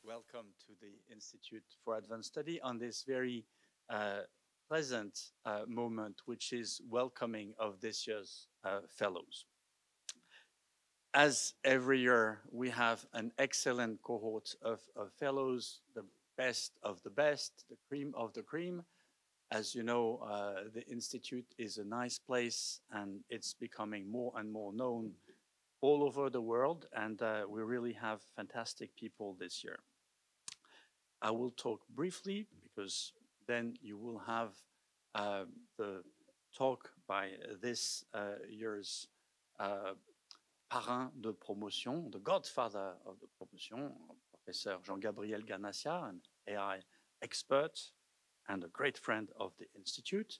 Welcome to the Institute for Advanced Study on this very uh, pleasant moment, which is welcoming of this year's fellows. As every year, we have an excellent cohort of fellows, the best of the best, the cream of the cream. As you know, the Institute is a nice place and it's becoming more and more known all over the world, and we really have fantastic people this year. I will talk briefly because then you will have uh, the talk by this year's uh, parrain de promotion, the godfather of the promotion, Professor Jean-Gabriel Ganassia, an AI expert and a great friend of the Institute.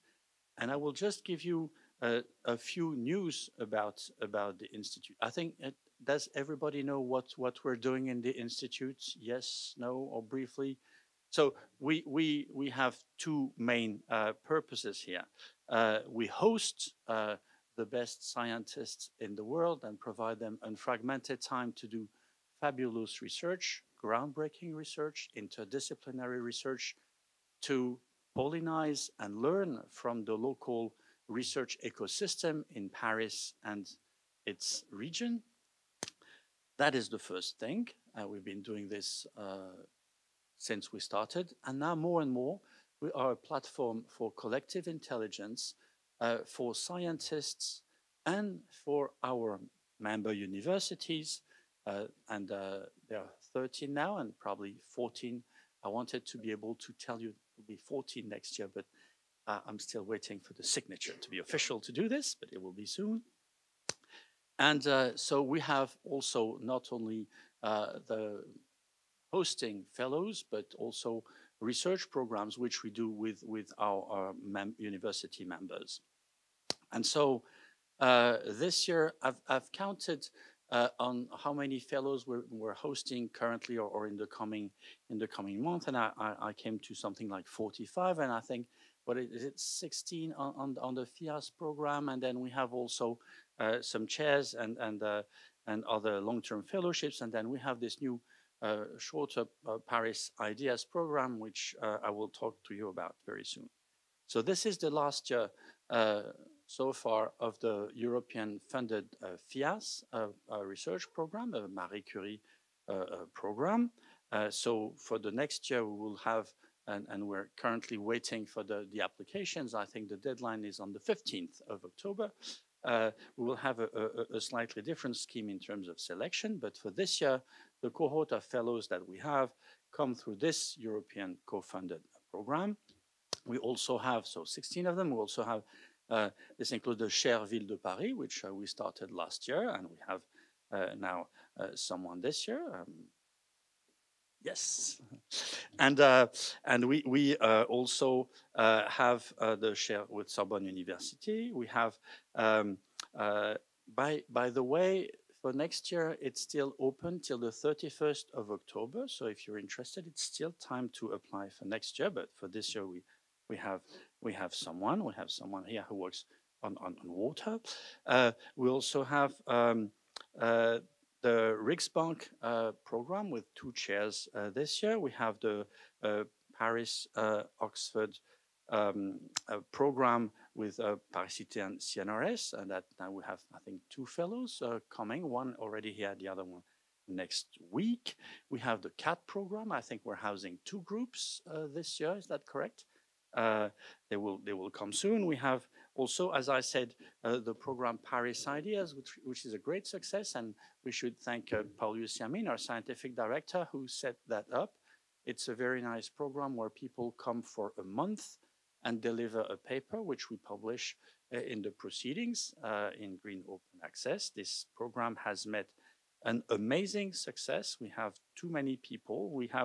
And I will just give you a few news about the Institute. I think does everybody know what we're doing in the Institute? Yes, no, or briefly? So we have two main purposes here. We host the best scientists in the world and provide them unfragmented time to do fabulous research, groundbreaking research, interdisciplinary research, to pollinize and learn from the local research ecosystem in Paris and its region. That is the first thing. We've been doing this since we started, and now more and more, we are a platform for collective intelligence for scientists and for our member universities. And there are 13 now and probably 14. I wanted to be able to tell you it will be 14 next year, but I'm still waiting for the signature to be official to do this, but it will be soon. And so we have also not only the hosting fellows, but also research programs, which we do with our university members. And so this year, I've counted on how many fellows we're hosting currently or in the coming month, and I came to something like 45, and I think what is it 16 on the FIAS program, and then we have also some chairs and other long-term fellowships, and then we have this new shorter Paris Ideas program, which I will talk to you about very soon. So this is the last year so far of the European funded FIAS research program, a Marie Curie program. So for the next year, we will have, and we're currently waiting for the applications. I think the deadline is on the 15th of October. We will have a slightly different scheme in terms of selection, but for this year, the cohort of fellows that we have come through this European co-funded program. We also have, so 16 of them, we also have, this includes the Cher Ville de Paris, which we started last year, and we have now someone this year. Yes, and we also have the share with Sorbonne University. We have, by the way, for next year it's still open till the 31st of October. So if you're interested, it's still time to apply for next year. But for this year, we have someone here who works on water. We also have the Riksbank program with two chairs this year. We have the Paris-Oxford program with Paris-Cité and CNRS, and that now we have, I think, two fellows coming, one already here, the other one next week. We have the CAT program. I think we're housing two groups this year. Is that correct? They will come soon. We have also, as I said, the program Paris Ideas, which is a great success, and we should thank Paulius Yamin, our scientific director, who set that up. It's a very nice program where people come for a month and deliver a paper, which we publish in the proceedings in Green Open Access. This program has met an amazing success. We have too many people. We've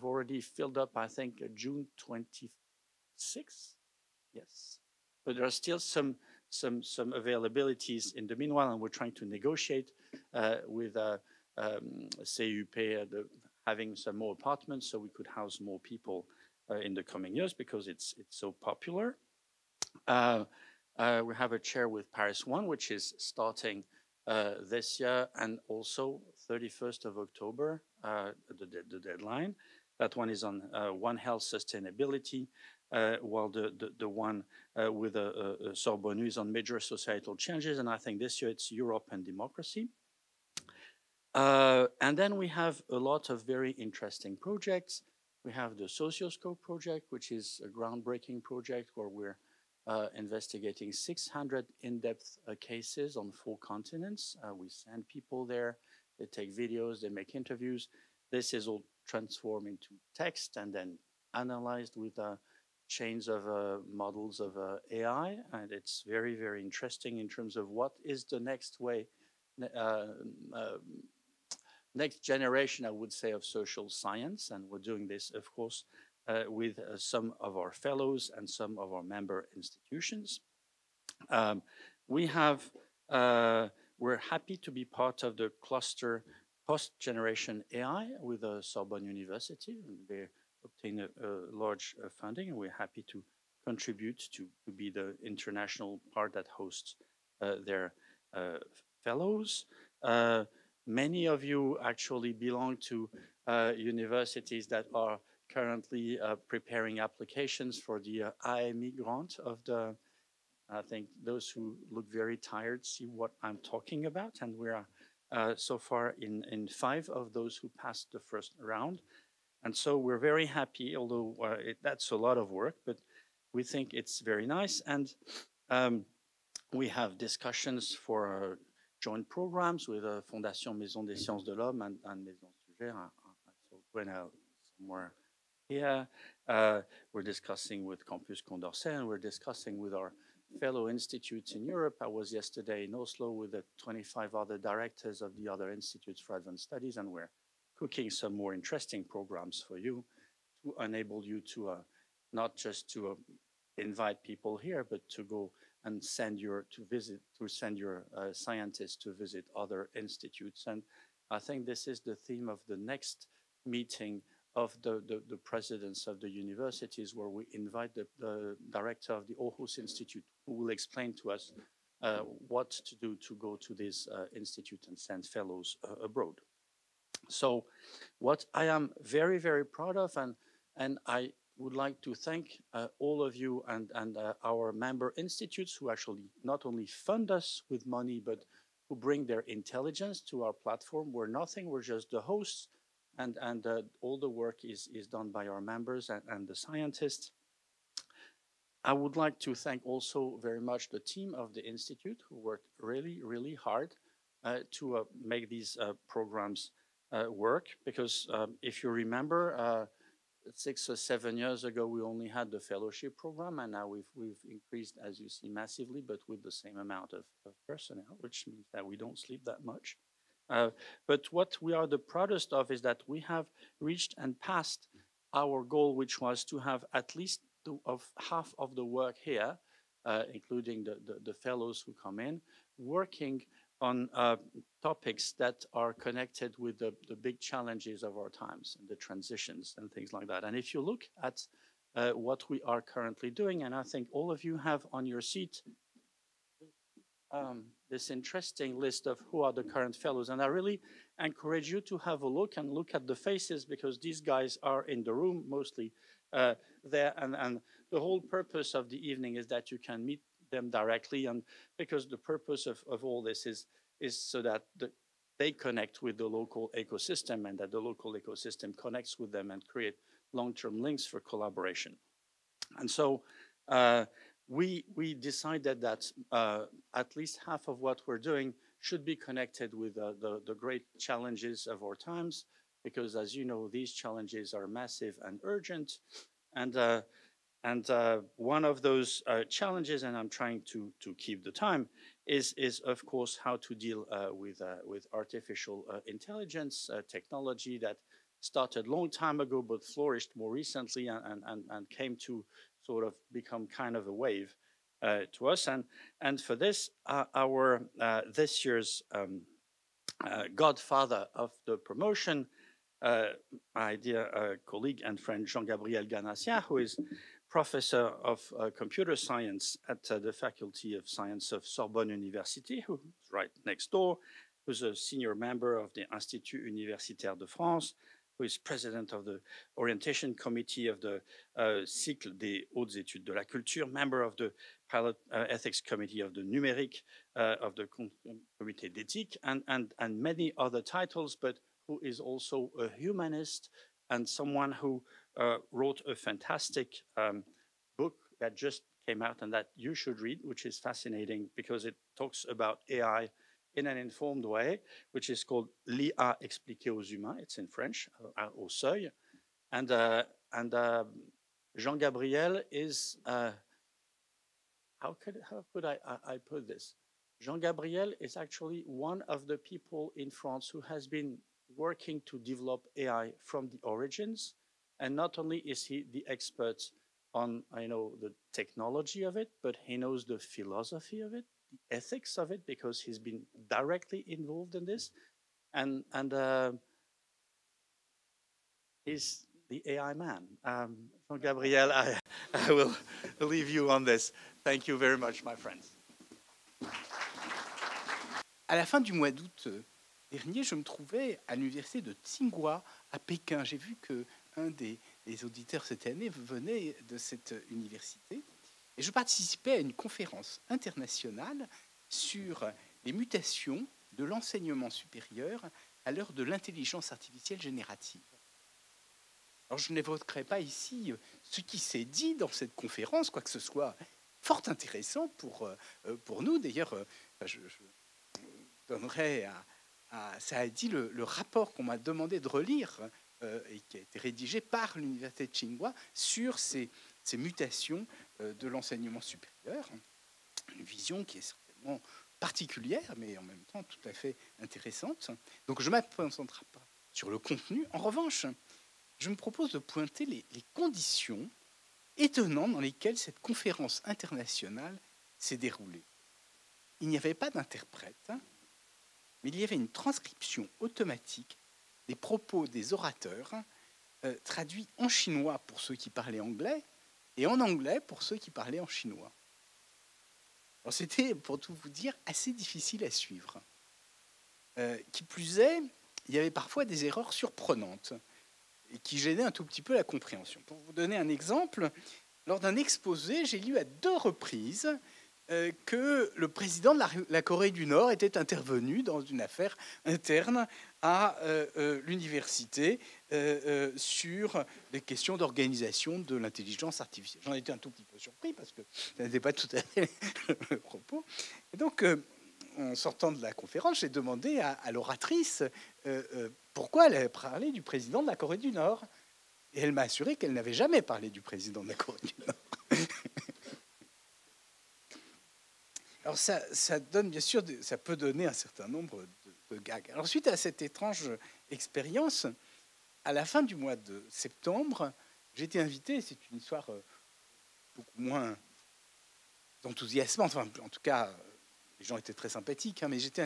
already filled up, I think, June 26th. Yes, but there are still some availabilities in the meanwhile, and we're trying to negotiate with CUP having some more apartments so we could house more people in the coming years because it's so popular. We have a chair with Paris One, which is starting this year, and also 31st of October, the deadline. That one is on One Health sustainability, while the one with Sorbonne is on major societal changes. And I think this year it's Europe and democracy. And then we have a lot of very interesting projects. We have the Socioscope project, which is a groundbreaking project where we're investigating 600 in-depth cases on 4 continents. We send people there, they take videos, they make interviews. This is all transformed into text and then analyzed with chains of models of AI. And it's very, very interesting in terms of what is the next way, next generation, I would say, of social science. And we're doing this, of course, with some of our fellows and some of our member institutions. We're happy to be part of the cluster Post-Generation AI with the Sorbonne University. They obtain a large funding, and we're happy to contribute to be the international part that hosts their fellows. Many of you actually belong to universities that are currently preparing applications for the AMI grant of the, I think those who look very tired see what I'm talking about. And we are so far in 5 of those who passed the first round. And so we're very happy, although that's a lot of work, but we think it's very nice. And we have discussions for joint programs with Fondation Maison des Sciences de l'Homme and Maison Suger, so Grenelle somewhere here. We're discussing with Campus Condorcet, and we're discussing with our fellow institutes in Europe. I was yesterday in Oslo with the 25 other directors of the other institutes for advanced studies, and we're cooking some more interesting programs for you to enable you to not just to invite people here, but to go and send your scientists to visit other institutes. And I think this is the theme of the next meeting of the presidents of the universities, where we invite the director of the Aarhus Institute, who will explain to us what to do to go to this institute and send fellows abroad. So what I am very, very proud of, and I would like to thank all of you and our member institutes who actually not only fund us with money, but who bring their intelligence to our platform. We're nothing, we're just the hosts, and all the work is done by our members and the scientists. I would like to thank also very much the team of the Institute, who worked really, really hard to make these programs work, because if you remember, 6 or 7 years ago, we only had the fellowship program, and now we've increased, as you see, massively, but with the same amount of personnel, which means that we don't sleep that much. But what we are the proudest of is that we have reached and passed our goal, which was to have at least half of the work here, including the fellows who come in, working on topics that are connected with the big challenges of our times and the transitions and things like that. And if you look at what we are currently doing, and I think all of you have on your seat this interesting list of who are the current fellows. And I really encourage you to have a look and look at the faces, because these guys are in the room mostly there. And the whole purpose of the evening is that you can meet them directly, and because the purpose of all this is so that they connect with the local ecosystem, and that the local ecosystem connects with them and create long-term links for collaboration. And so we decided that at least half of what we're doing should be connected with the great challenges of our times, because as you know, these challenges are massive and urgent. And one of those challenges, and I'm trying to keep the time, is of course how to deal with artificial intelligence technology that started a long time ago, but flourished more recently and came to sort of become kind of a wave to us. And for this, our this year's godfather of the promotion, my dear colleague and friend Jean-Gabriel Ganassia, who is professor of computer science at the Faculty of Science of Sorbonne University, who's right next door, who's a senior member of the Institut Universitaire de France, who is president of the orientation committee of the Cycle des Hautes Études de la Culture, member of the pilot ethics committee of the Numérique, of the Comité d'éthique, and many other titles, but who is also a humanist and someone who wrote a fantastic book that just came out and that you should read, which is fascinating because it talks about AI in an informed way, which is called L'IA expliquée aux humains. It's in French, au seuil. And Jean Gabriel is, how could I put this? Jean Gabriel is actually one of the people in France who has been working to develop AI from the origins. And not only is he the expert on, the technology of it, but he knows the philosophy of it, the ethics of it, because he's been directly involved in this. And he's the AI man. Jean-Gabriel, I will leave you on this. Thank you very much, my friends. À la fin du mois d'août dernier, je me trouvais à l'université de Tsinghua à Pékin. J'ai vu qu'un des auditeurs cette année venait de cette université. Et je participais à une conférence internationale sur les mutations de l'enseignement supérieur à l'heure de l'intelligence artificielle générative. Alors, je n'évoquerai pas ici ce qui s'est dit dans cette conférence, quoique ce soit fort intéressant pour nous. D'ailleurs, je donnerai à Saadi le rapport qu'on m'a demandé de relire et qui a été rédigé par l'université de Tsinghua sur ces mutations de l'enseignement supérieur. Une vision qui est certainement particulière, mais en même temps tout à fait intéressante. Donc je ne m'appréhenderai pas sur le contenu. En revanche, je me propose de pointer les conditions étonnantes dans lesquelles cette conférence internationale s'est déroulée. Il n'y avait pas d'interprète, mais il y avait une transcription automatique des propos des orateurs, traduits en chinois pour ceux qui parlaient anglais et en anglais pour ceux qui parlaient en chinois. Alors c'était, pour tout vous dire, assez difficile à suivre. Qui plus est, il y avait parfois des erreurs surprenantes et qui gênaient un tout petit peu la compréhension. Pour vous donner un exemple, lors d'un exposé, j'ai lu à 2 reprises que le président de la Corée du Nord était intervenu dans une affaire interne à l'université sur des questions d'organisation de l'intelligence artificielle. J'en étais un tout petit peu surpris parce que ça n'était pas tout à fait le propos. Et donc, en sortant de la conférence, j'ai demandé à l'oratrice pourquoi elle avait parlé du président de la Corée du Nord. Et elle m'a assuré qu'elle n'avait jamais parlé du président de la Corée du Nord. Alors ça donne, bien sûr, ça peut donner un certain nombre de gags. Alors suite à cette étrange expérience, à la fin du mois de septembre, j'ai été invité, c'est une histoire beaucoup moins enthousiasmante, enfin, en tout cas, les gens étaient très sympathiques, mais j'étais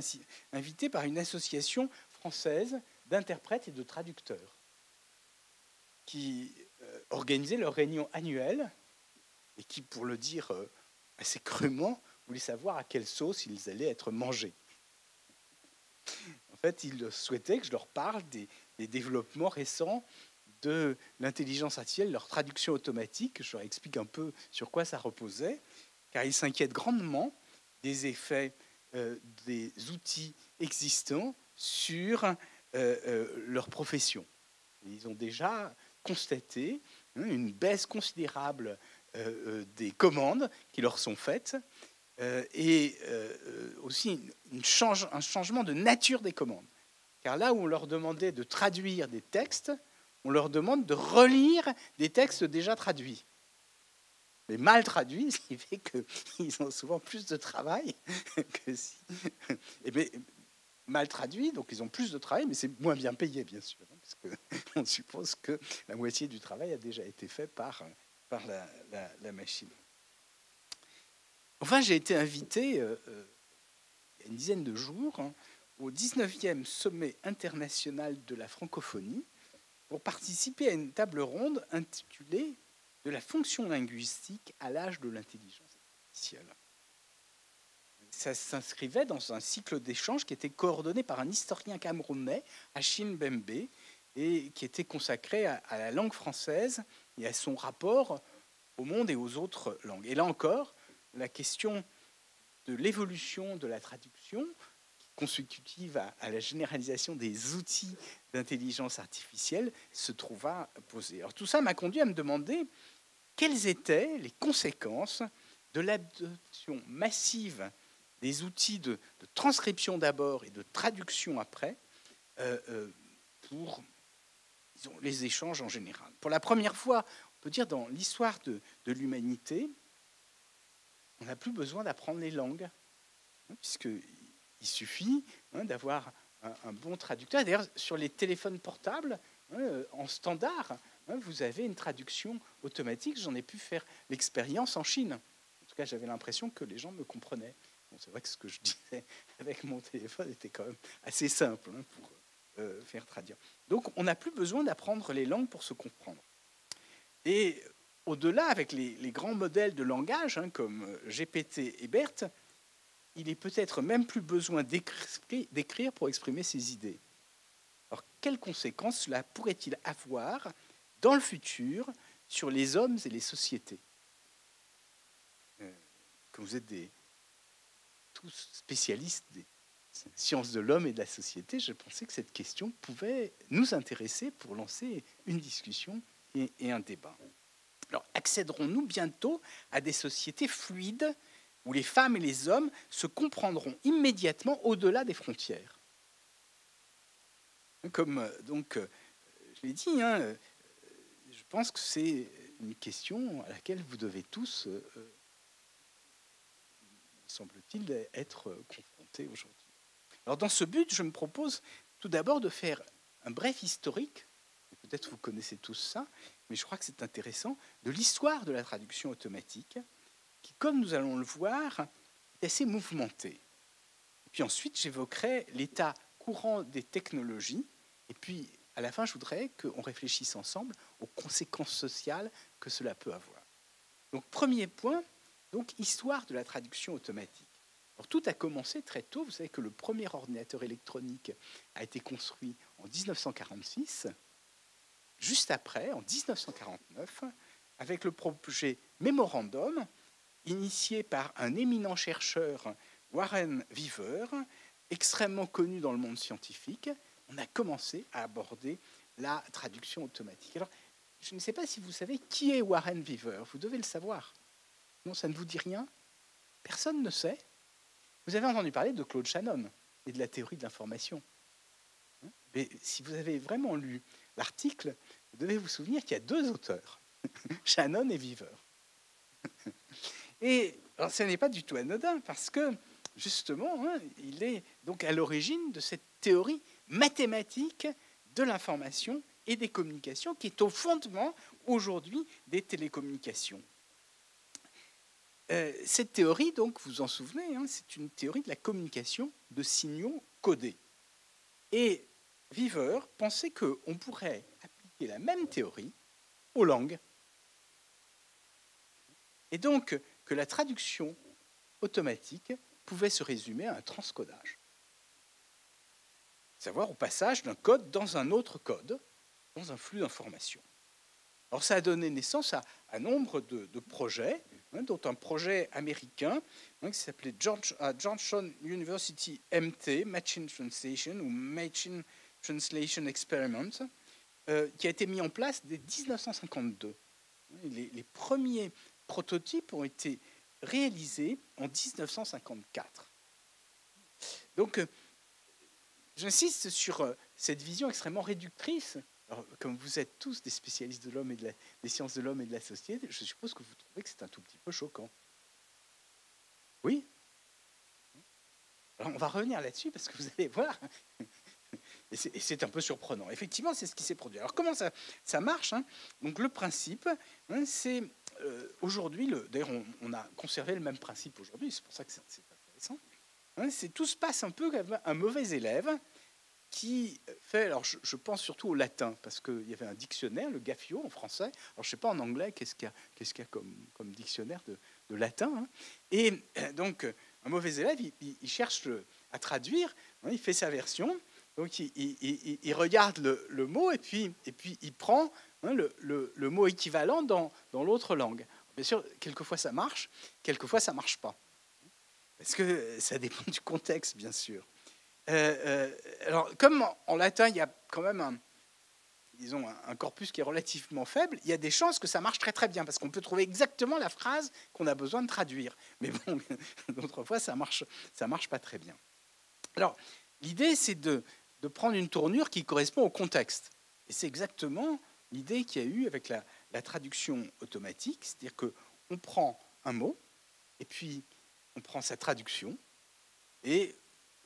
invité par une association française d'interprètes et de traducteurs qui organisait leur réunion annuelle et qui, pour le dire assez crûment, voulaient savoir à quelle sauce ils allaient être mangés. En fait, ils souhaitaient que je leur parle des développements récents de l'intelligence artificielle, leur traduction automatique. Je leur explique un peu sur quoi ça reposait, car ils s'inquiètent grandement des effets des outils existants sur leur profession. Ils ont déjà constaté une baisse considérable des commandes qui leur sont faites, et aussi un changement de nature des commandes. Car là où on leur demandait de traduire des textes, on leur demande de relire des textes déjà traduits. Mais mal traduits, ce qui fait qu'ils ont souvent plus de travail que si... Et bien, mal traduits, donc ils ont plus de travail, mais c'est moins bien payé, bien sûr, parce qu'on suppose que la moitié du travail a déjà été fait par la machine. Enfin, j'ai été invité, il y a une dizaine de jours, au 19e sommet international de la francophonie pour participer à une table ronde intitulée « de la fonction linguistique à l'âge de l'intelligence artificielle. Ça s'inscrivait dans un cycle d'échanges qui était coordonné par un historien camerounais, Achille Mbembe, et qui était consacré à la langue française et à son rapport au monde et aux autres langues. Et là encore, la question de l'évolution de la traduction, consécutive à la généralisation des outils d'intelligence artificielle, se trouva posée. Alors tout ça m'a conduit à me demander quelles étaient les conséquences de l'adoption massive des outils de transcription d'abord et de traduction après pour disons, les échanges en général. Pour la première fois, on peut dire dans l'histoire de l'humanité, on n'a plus besoin d'apprendre les langues, puisqu'il suffit d'avoir un bon traducteur. D'ailleurs, sur les téléphones portables, en standard, vous avez une traduction automatique. J'en ai pu faire l'expérience en Chine. En tout cas, j'avais l'impression que les gens me comprenaient. Bon, c'est vrai que ce que je disais avec mon téléphone était quand même assez simple pour faire traduire. Donc, on n'a plus besoin d'apprendre les langues pour se comprendre. Et au-delà, avec les grands modèles de langage, comme GPT et BERT, il est peut-être même plus besoin d'écrire pour exprimer ses idées. Alors, quelles conséquences cela pourrait-il avoir dans le futur sur les hommes et les sociétés? Comme vous êtes tous spécialistes des sciences de l'homme et de la société, je pensais que cette question pouvait nous intéresser pour lancer une discussion et un débat. Alors, accéderons-nous bientôt à des sociétés fluides où les femmes et les hommes se comprendront immédiatement au-delà des frontières? Comme donc, je l'ai dit, je pense que c'est une question à laquelle vous devez tous, semble-t-il, être confrontés aujourd'hui. Alors, dans ce but, je me propose tout d'abord de faire un bref historique, peut-être vous connaissez tous ça, mais je crois que c'est intéressant, de l'histoire de la traduction automatique, qui, comme nous allons le voir, est assez mouvementée. Et puis ensuite, j'évoquerai l'état courant des technologies, et puis à la fin, je voudrais qu'on réfléchisse ensemble aux conséquences sociales que cela peut avoir. Donc, premier point, donc, histoire de la traduction automatique. Alors, tout a commencé très tôt. Vous savez que le premier ordinateur électronique a été construit en 1946. Juste après, en 1949, avec le projet Memorandum, initié par un éminent chercheur, Warren Weaver, extrêmement connu dans le monde scientifique, on a commencé à aborder la traduction automatique. Alors, je ne sais pas si vous savez qui est Warren Weaver. Vous devez le savoir. Non, ça ne vous dit rien? Personne ne sait. Vous avez entendu parler de Claude Shannon et de la théorie de l'information. Mais si vous avez vraiment lu l'article, vous devez vous souvenir qu'il y a deux auteurs, Shannon et Weaver. Et alors, ce n'est pas du tout anodin, parce que, justement, il est donc à l'origine de cette théorie mathématique de l'information et des communications, qui est au fondement, aujourd'hui, des télécommunications. Cette théorie, donc, vous en souvenez, c'est une théorie de la communication de signaux codés. Et Weaver pensait qu'on pourrait appliquer la même théorie aux langues. Et donc, que la traduction automatique pouvait se résumer à un transcodage. C'est-à-dire au passage d'un code dans un autre code, dans un flux d'informations. Alors, ça a donné naissance à nombre de projets, dont un projet américain qui s'appelait Georgetown University MT, Machine Translation, ou Machine Translation Experiment, qui a été mis en place dès 1952. Les premiers prototypes ont été réalisés en 1954. Donc, j'insiste sur cette vision extrêmement réductrice. Alors, comme vous êtes tous des spécialistes de l'homme et des sciences de l'homme et de la société, je suppose que vous trouvez que c'est un tout petit peu choquant. Oui? Alors, on va revenir là-dessus parce que vous allez voir, et c'est un peu surprenant. Effectivement, c'est ce qui s'est produit. Alors, comment ça marche? Donc, le principe, c'est aujourd'hui, d'ailleurs, on a conservé le même principe aujourd'hui, c'est pour ça que c'est intéressant. Tout se passe un peu comme un mauvais élève qui fait, alors je pense surtout au latin, parce qu'il y avait un dictionnaire, le Gaffio en français, alors je ne sais pas en anglais qu'est-ce qu'il y a comme dictionnaire de latin, hein. Et donc un mauvais élève, il cherche à traduire, hein, il fait sa version, donc il regarde le mot et puis il prend, hein, le mot équivalent dans l'autre langue. Bien sûr, quelquefois ça marche, quelquefois ça ne marche pas, parce que ça dépend du contexte, bien sûr. Alors, comme en latin, il y a quand même un corpus qui est relativement faible, il y a des chances que ça marche très très bien, parce qu'on peut trouver exactement la phrase qu'on a besoin de traduire. Mais bon, d'autres fois, ça marche pas très bien. Alors, l'idée, c'est de prendre une tournure qui correspond au contexte. Et c'est exactement l'idée qu'il y a eu avec la traduction automatique, c'est-à-dire qu'on prend un mot, et puis on prend sa traduction, et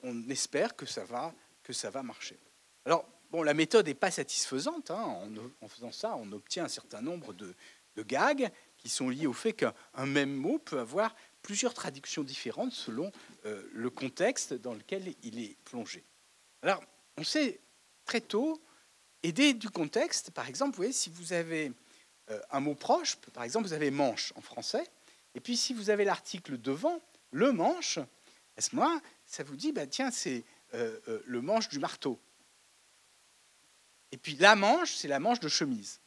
on espère que ça va marcher. Alors, bon, la méthode n'est pas satisfaisante, hein. En faisant ça, on obtient un certain nombre de gags qui sont liés au fait qu'un même mot peut avoir plusieurs traductions différentes selon le contexte dans lequel il est plongé. Alors, on sait très tôt aider du contexte. Par exemple, vous voyez, si vous avez un mot proche, par exemple, vous avez manche en français, et puis si vous avez l'article devant, le manche, à ce moment-là, ça vous dit, bah, tiens, c'est le manche du marteau. Et puis la manche, c'est la manche de chemise.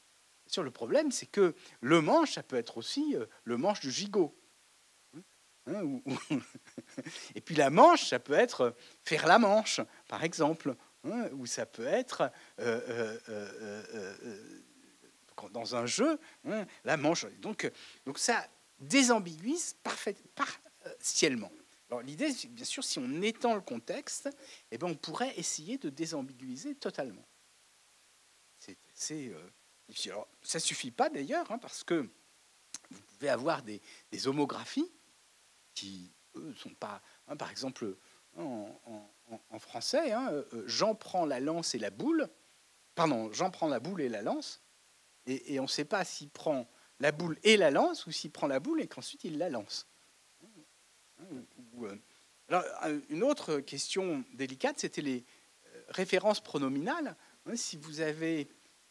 Bien sûr, le problème, c'est que le manche, ça peut être aussi le manche du gigot. Hein, et puis la manche, ça peut être faire la manche, par exemple. Hein, ou ça peut être, dans un jeu, hein, la manche. Donc ça désambiguise partiellement. Alors l'idée, c'est bien sûr, si on étend le contexte, eh ben, on pourrait essayer de désambiguiser totalement. C'est difficile. Alors, ça ne suffit pas d'ailleurs, hein, parce que vous pouvez avoir des homographies qui, eux, ne sont pas... Hein, par exemple, en français, hein, Jean prend la lance et la boule. Pardon, Jean prend la boule et la lance. Et on ne sait pas s'il prend la boule et la lance ou s'il prend la boule et qu'ensuite il la lance. Alors, une autre question délicate, c'était les références pronominales. Si vous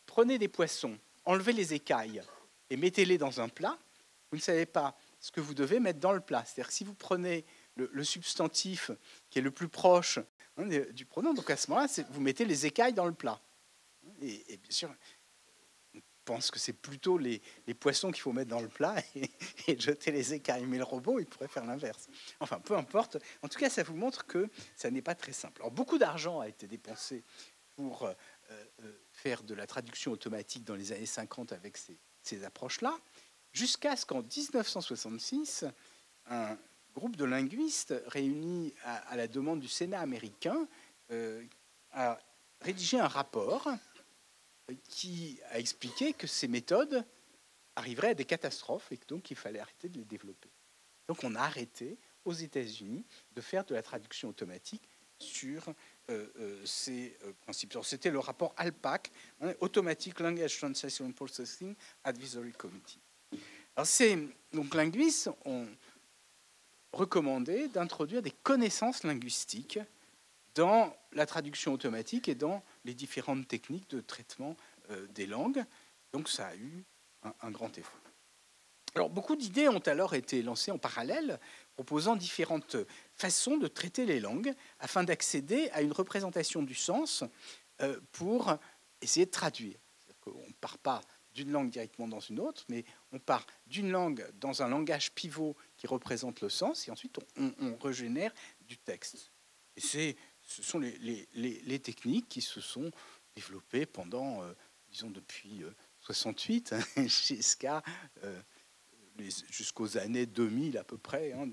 prenez des poissons, enlevez les écailles et mettez-les dans un plat, vous ne savez pas ce que vous devez mettre dans le plat. C'est-à-dire que si vous prenez le substantif qui est le plus proche, hein, du pronom, donc à ce moment-là, vous mettez les écailles dans le plat. Et bien sûr, on pense que c'est plutôt les poissons qu'il faut mettre dans le plat et jeter les écailles. Mais le robot, il pourrait faire l'inverse. Enfin, peu importe. En tout cas, ça vous montre que ça n'est pas très simple. Alors, beaucoup d'argent a été dépensé pour faire de la traduction automatique dans les années 50 avec ces approches-là, jusqu'à ce qu'en 1966, un groupe de linguistes réunis à la demande du Sénat américain a rédigé un rapport qui a expliqué que ces méthodes arriveraient à des catastrophes et que donc il fallait arrêter de les développer. Donc on a arrêté aux États-Unis de faire de la traduction automatique sur ces principes. C'était le rapport ALPAC, hein, Automatic Language Translation and Processing Advisory Committee. Alors ces linguistes ont recommandé d'introduire des connaissances linguistiques dans la traduction automatique et dans les différentes techniques de traitement des langues. Donc ça a eu un grand effet. Alors beaucoup d'idées ont alors été lancées en parallèle, proposant différentes façons de traiter les langues afin d'accéder à une représentation du sens pour essayer de traduire. C'est-à-dire qu'on ne part pas d'une langue directement dans une autre, mais on part d'une langue dans un langage pivot qui représente le sens, et ensuite on régénère du texte. Et ce sont les techniques qui se sont développées pendant, disons, depuis 68 jusqu'aux années 2000 à peu près, hein,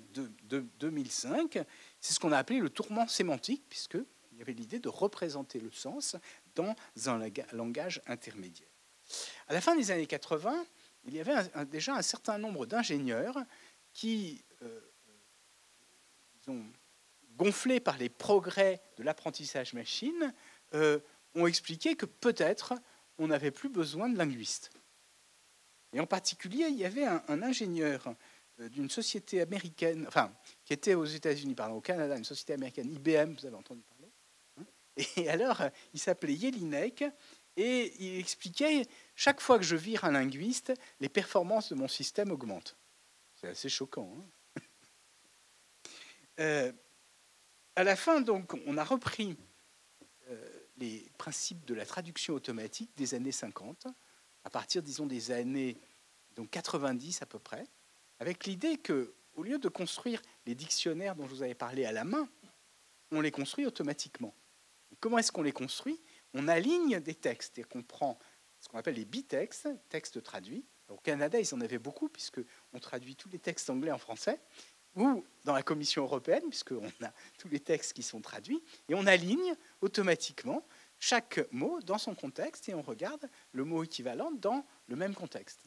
2005. C'est ce qu'on a appelé le tourment sémantique, puisqu'il y avait l'idée de représenter le sens dans un langage intermédiaire. À la fin des années 80, il y avait déjà un certain nombre d'ingénieurs qui, disons, gonflés par les progrès de l'apprentissage machine, ont expliqué que peut-être on n'avait plus besoin de linguistes. Et en particulier, il y avait un ingénieur d'une société américaine, enfin, qui était aux États-Unis, pardon, au Canada, une société américaine, IBM, vous avez entendu parler, hein, Et alors, il s'appelait Jelinek, et il expliquait, chaque fois que je vire un linguiste, les performances de mon système augmentent. C'est assez choquant. À la fin, donc, on a repris les principes de la traduction automatique des années 50, à partir, disons, des années donc 90 à peu près, avec l'idée que, au lieu de construire les dictionnaires dont je vous avais parlé à la main, on les construit automatiquement. Et comment est-ce qu'on les construit? On aligne des textes et qu'on prend ce qu'on appelle les bitextes, textes traduits. Au Canada, ils en avaient beaucoup, puisqu'on traduit tous les textes anglais en français, ou dans la Commission européenne, puisqu'on a tous les textes qui sont traduits, et on aligne automatiquement chaque mot dans son contexte, et on regarde le mot équivalent dans le même contexte.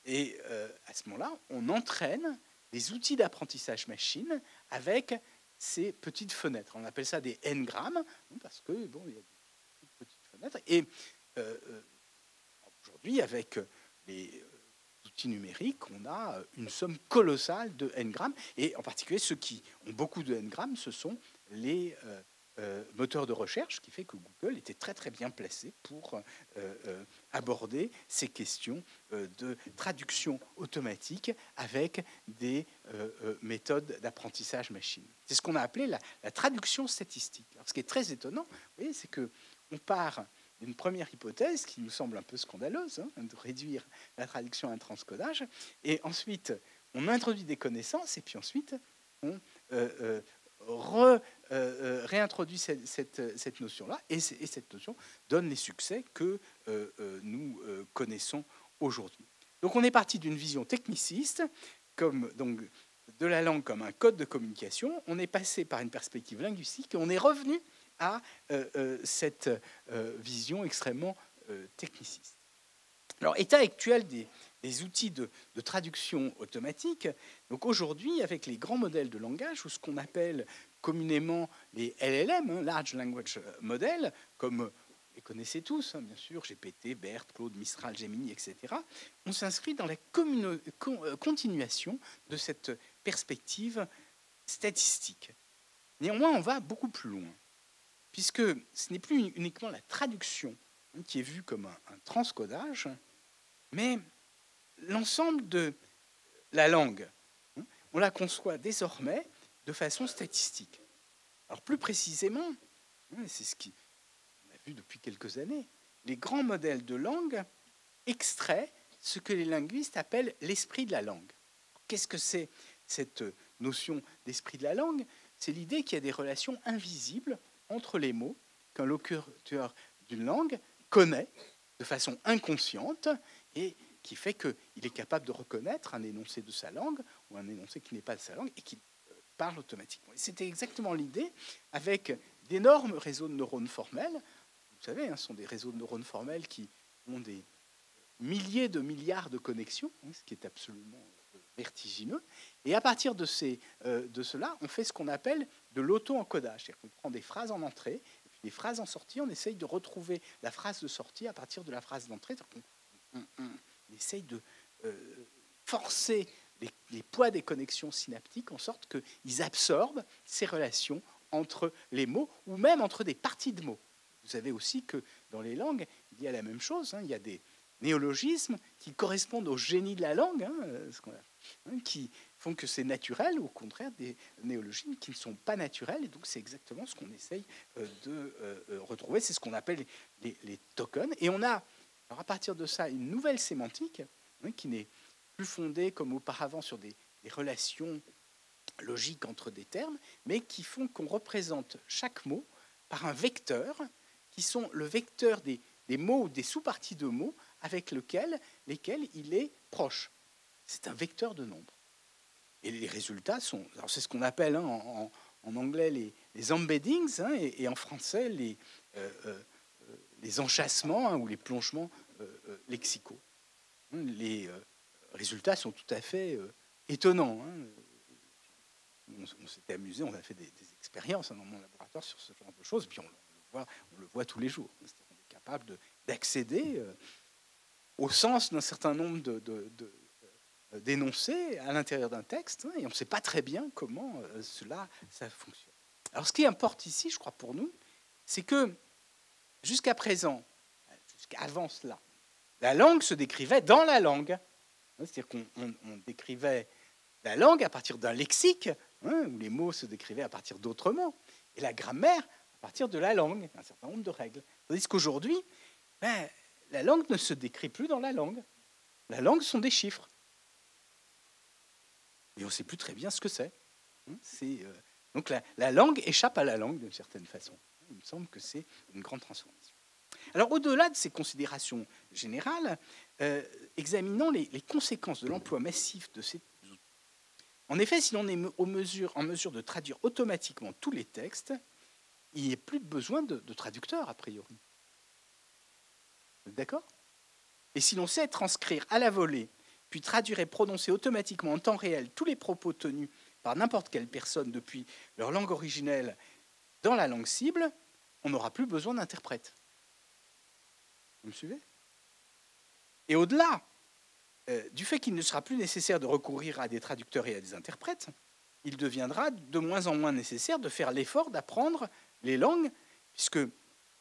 Et à ce moment-là, on entraîne des outils d'apprentissage machine avec ces petites fenêtres. On appelle ça des n-grammes, parce que bon, il y a des petites fenêtres. Et aujourd'hui, avec les outils numériques, on a une somme colossale de n-grammes. Et en particulier, ceux qui ont beaucoup de n-grammes, ce sont les moteur de recherche, ce qui fait que Google était très très bien placé pour aborder ces questions de traduction automatique avec des méthodes d'apprentissage machine. C'est ce qu'on a appelé la traduction statistique. Alors, ce qui est très étonnant, vous voyez, c'est qu'on part d'une première hypothèse qui nous semble un peu scandaleuse, hein, de réduire la traduction à un transcodage, et ensuite on introduit des connaissances, et puis ensuite on réintroduit cette notion-là, et cette notion donne les succès que nous connaissons aujourd'hui. Donc on est parti d'une vision techniciste, comme, donc, de la langue comme un code de communication, on est passé par une perspective linguistique, et on est revenu à cette vision extrêmement techniciste. Alors, état actuel des outils de traduction automatique. Donc aujourd'hui, avec les grands modèles de langage, ou ce qu'on appelle communément les LLM, hein, Large Language Model, comme vous les connaissez tous, hein, bien sûr, GPT, BERT, Claude, Mistral, Gemini, etc., on s'inscrit dans la continuation de cette perspective statistique. Néanmoins, on va beaucoup plus loin, puisque ce n'est plus uniquement la traduction qui est vue comme un transcodage, mais l'ensemble de la langue, on la conçoit désormais de façon statistique. Alors plus précisément, c'est ce qu'on a vu depuis quelques années, les grands modèles de langue extraient ce que les linguistes appellent l'esprit de la langue. Qu'est-ce que c'est cette notion d'esprit de la langue? C'est l'idée qu'il y a des relations invisibles entre les mots qu'un locuteur d'une langue connaît de façon inconsciente et qui fait qu'il est capable de reconnaître un énoncé de sa langue ou un énoncé qui n'est pas de sa langue et qui parle automatiquement. C'était exactement l'idée avec d'énormes réseaux de neurones formels. Vous savez, ce sont des réseaux de neurones formels qui ont des milliers de milliards de connexions, ce qui est absolument vertigineux. Et à partir de cela, on fait ce qu'on appelle de l'auto-encodage. C'est-à-dire qu'on prend des phrases en entrée et puis des phrases en sortie. On essaye de retrouver la phrase de sortie à partir de la phrase d'entrée. On essaye de forcer les poids des connexions synaptiques en sorte qu'ils absorbent ces relations entre les mots ou même entre des parties de mots. Vous savez aussi que dans les langues, il y a la même chose. Il y a des néologismes qui correspondent au génie de la langue, qui font que c'est naturel, ou au contraire des néologismes qui ne sont pas naturels. Et donc c'est exactement ce qu'on essaye de retrouver. C'est ce qu'on appelle les tokens. Et on a, alors à partir de ça, une nouvelle sémantique qui n'est plus fondée comme auparavant sur des relations logiques entre des termes, mais qui font qu'on représente chaque mot par un vecteur, qui sont le vecteur des mots ou des sous-parties de mots avec lesquels il est proche. C'est un vecteur de nombre. Et les résultats sont... Alors c'est ce qu'on appelle en anglais les embeddings, et en français les enchâssements ou les plongements lexicaux. Les résultats sont tout à fait étonnants. On s'était amusé, on a fait des expériences dans mon laboratoire sur ce genre de choses, puis on le voit tous les jours. C'est-à-dire qu'on est capable d'accéder au sens d'un certain nombre d'énoncés à l'intérieur d'un texte, et on ne sait pas très bien comment ça fonctionne. Alors ce qui importe ici, je crois pour nous, c'est que jusqu'à présent, jusqu'avant cela, la langue se décrivait dans la langue. C'est-à-dire qu'on décrivait la langue à partir d'un lexique, où les mots se décrivaient à partir d'autres mots, et la grammaire à partir de la langue, un certain nombre de règles. Tandis qu'aujourd'hui, la langue ne se décrit plus dans la langue. La langue sont des chiffres. Et on ne sait plus très bien ce que c'est. Donc la langue échappe à la langue d'une certaine façon. Il me semble que c'est une grande transformation. Alors au-delà de ces considérations générales, examinons les conséquences de l'emploi massif de ces outils. En effet, si l'on est en mesure de traduire automatiquement tous les textes, il n'y a plus besoin de traducteurs, a priori. Vous êtes d'accord? Et si l'on sait transcrire à la volée, puis traduire et prononcer automatiquement en temps réel tous les propos tenus par n'importe quelle personne depuis leur langue originelle dans la langue cible, on n'aura plus besoin d'interprètes. Vous me suivez? Et au-delà du fait qu'il ne sera plus nécessaire de recourir à des traducteurs et à des interprètes, il deviendra de moins en moins nécessaire de faire l'effort d'apprendre les langues, puisque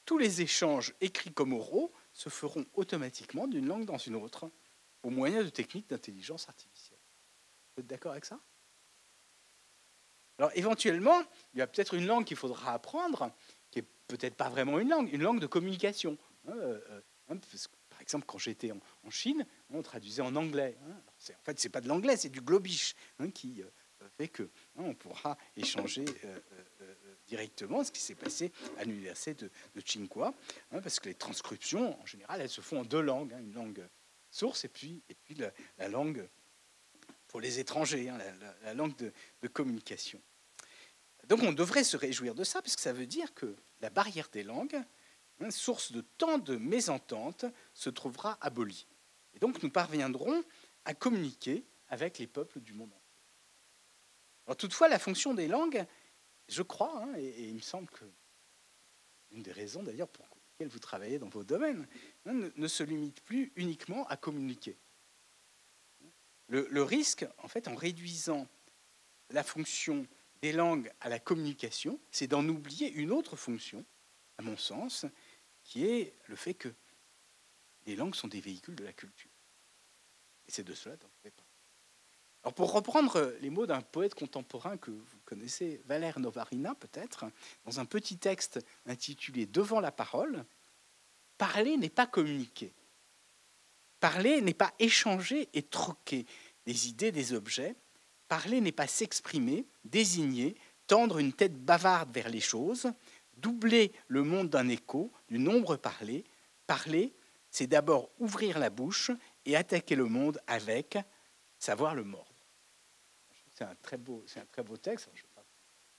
tous les échanges écrits comme oraux se feront automatiquement d'une langue dans une autre, au moyen de techniques d'intelligence artificielle. Vous êtes d'accord avec ça? Alors éventuellement, il y a peut-être une langue qu'il faudra apprendre, qui n'est peut-être pas vraiment une langue de communication. Parce que, par exemple, quand j'étais en Chine, on traduisait en anglais. En fait, ce n'est pas de l'anglais, c'est du globish, qui fait qu'on pourra échanger directement, ce qui s'est passé à l'université de Tsinghua, parce que les transcriptions, en général, elles se font en deux langues, une langue source et puis la langue pour les étrangers, la langue de communication. Donc on devrait se réjouir de ça, parce que ça veut dire que la barrière des langues, source de tant de mésententes, se trouvera abolie. Et donc nous parviendrons à communiquer avec les peuples du monde entier. Alors toutefois, la fonction des langues, je crois, et il me semble que une des raisons d'ailleurs pour lesquelles vous travaillez dans vos domaines, ne se limite plus uniquement à communiquer. Le risque, en fait, en réduisant la fonction des langues à la communication, c'est d'en oublier une autre fonction, à mon sens, qui est le fait que les langues sont des véhicules de la culture. Et c'est de cela dont je vais parler. Alors pour reprendre les mots d'un poète contemporain que vous connaissez, Valère Novarina peut-être, dans un petit texte intitulé « Devant la parole », parler n'est pas communiquer. Parler n'est pas échanger et troquer des idées, des objets. Parler n'est pas s'exprimer, désigner, tendre une tête bavarde vers les choses, doubler le monde d'un écho, du nombre parlé. Parler, c'est d'abord ouvrir la bouche et attaquer le monde avec, savoir le mordre. C'est un très beau texte, je ne vais pas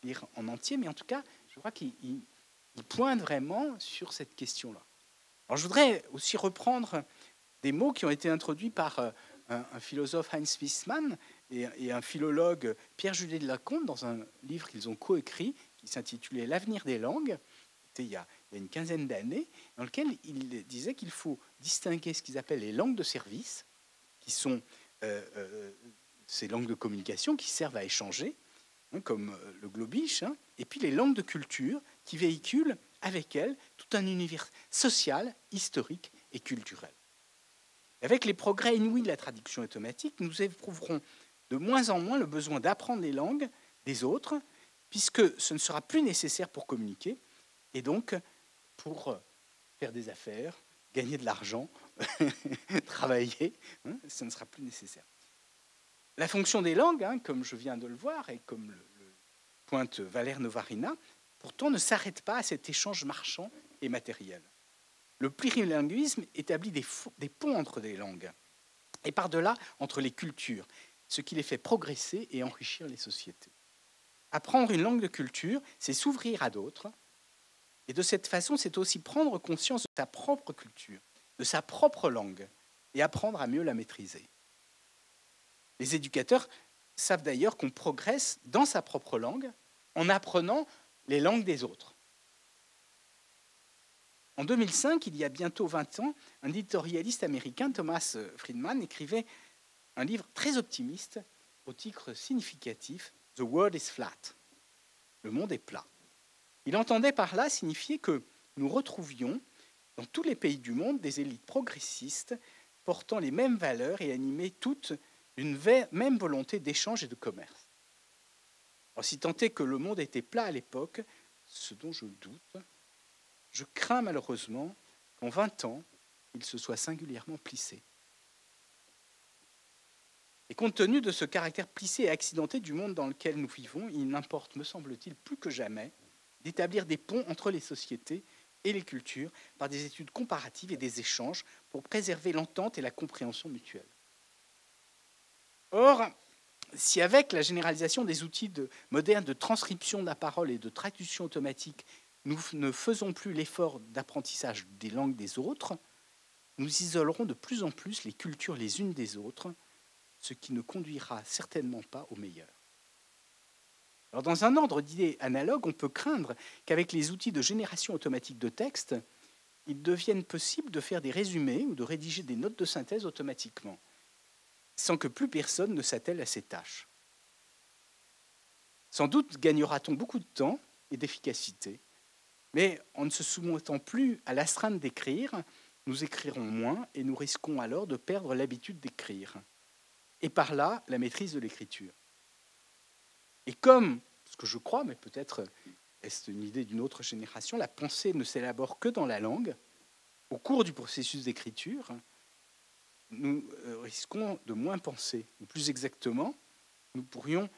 le lire en entier, mais en tout cas, je crois qu'il pointe vraiment sur cette question-là. Alors je voudrais aussi reprendre des mots qui ont été introduits par un philosophe Heinz Wiesmann et un philologue Pierre-Juliet de Lacombe dans un livre qu'ils ont coécrit qui s'intitulait « L'avenir des langues ». C'était il y a une quinzaine d'années, dans lequel il disait qu'il faut distinguer ce qu'ils appellent les langues de service, qui sont ces langues de communication qui servent à échanger, comme le globish, et puis les langues de culture qui véhiculent avec elles tout un univers social, historique et culturel. Avec les progrès inouïs de la traduction automatique, nous éprouverons de moins en moins le besoin d'apprendre les langues des autres, puisque ce ne sera plus nécessaire pour communiquer, et donc pour faire des affaires, gagner de l'argent, travailler, ce ne sera plus nécessaire. La fonction des langues, comme je viens de le voir, et comme le pointe Valère Novarina, pourtant ne s'arrête pas à cet échange marchand et matériel. Le plurilinguisme établit des ponts entre les langues, et par-delà entre les cultures, ce qui les fait progresser et enrichir les sociétés. Apprendre une langue de culture, c'est s'ouvrir à d'autres, et de cette façon, c'est aussi prendre conscience de sa propre culture, de sa propre langue, et apprendre à mieux la maîtriser. Les éducateurs savent d'ailleurs qu'on progresse dans sa propre langue en apprenant les langues des autres. En 2005, il y a bientôt 20 ans, un éditorialiste américain, Thomas Friedman, écrivait un livre très optimiste au titre significatif « The world is flat ». Le monde est plat. Il entendait par là signifier que nous retrouvions dans tous les pays du monde des élites progressistes portant les mêmes valeurs et animées toutes d'une même volonté d'échange et de commerce. Alors, si tant est que le monde était plat à l'époque, ce dont je doute, je crains malheureusement qu'en 20 ans, il se soit singulièrement plissé. Et compte tenu de ce caractère plissé et accidenté du monde dans lequel nous vivons, il n'importe, me semble-t-il, plus que jamais d'établir des ponts entre les sociétés et les cultures par des études comparatives et des échanges pour préserver l'entente et la compréhension mutuelle. Or, si avec la généralisation des outils modernes de transcription de la parole et de traduction automatique, nous ne faisons plus l'effort d'apprentissage des langues des autres, nous isolerons de plus en plus les cultures les unes des autres, ce qui ne conduira certainement pas au meilleur. Alors, dans un ordre d'idées analogue, on peut craindre qu'avec les outils de génération automatique de texte, il devienne possible de faire des résumés ou de rédiger des notes de synthèse automatiquement, sans que plus personne ne s'attelle à ces tâches. Sans doute gagnera-t-on beaucoup de temps et d'efficacité, mais en ne se soumettant plus à l'astreinte d'écrire, nous écrirons moins et nous risquons alors de perdre l'habitude d'écrire, et par là la maîtrise de l'écriture. Et comme, ce que je crois, mais peut-être est-ce une idée d'une autre génération, la pensée ne s'élabore que dans la langue, au cours du processus d'écriture, nous risquons de moins penser. Ou plus exactement, nous pourrions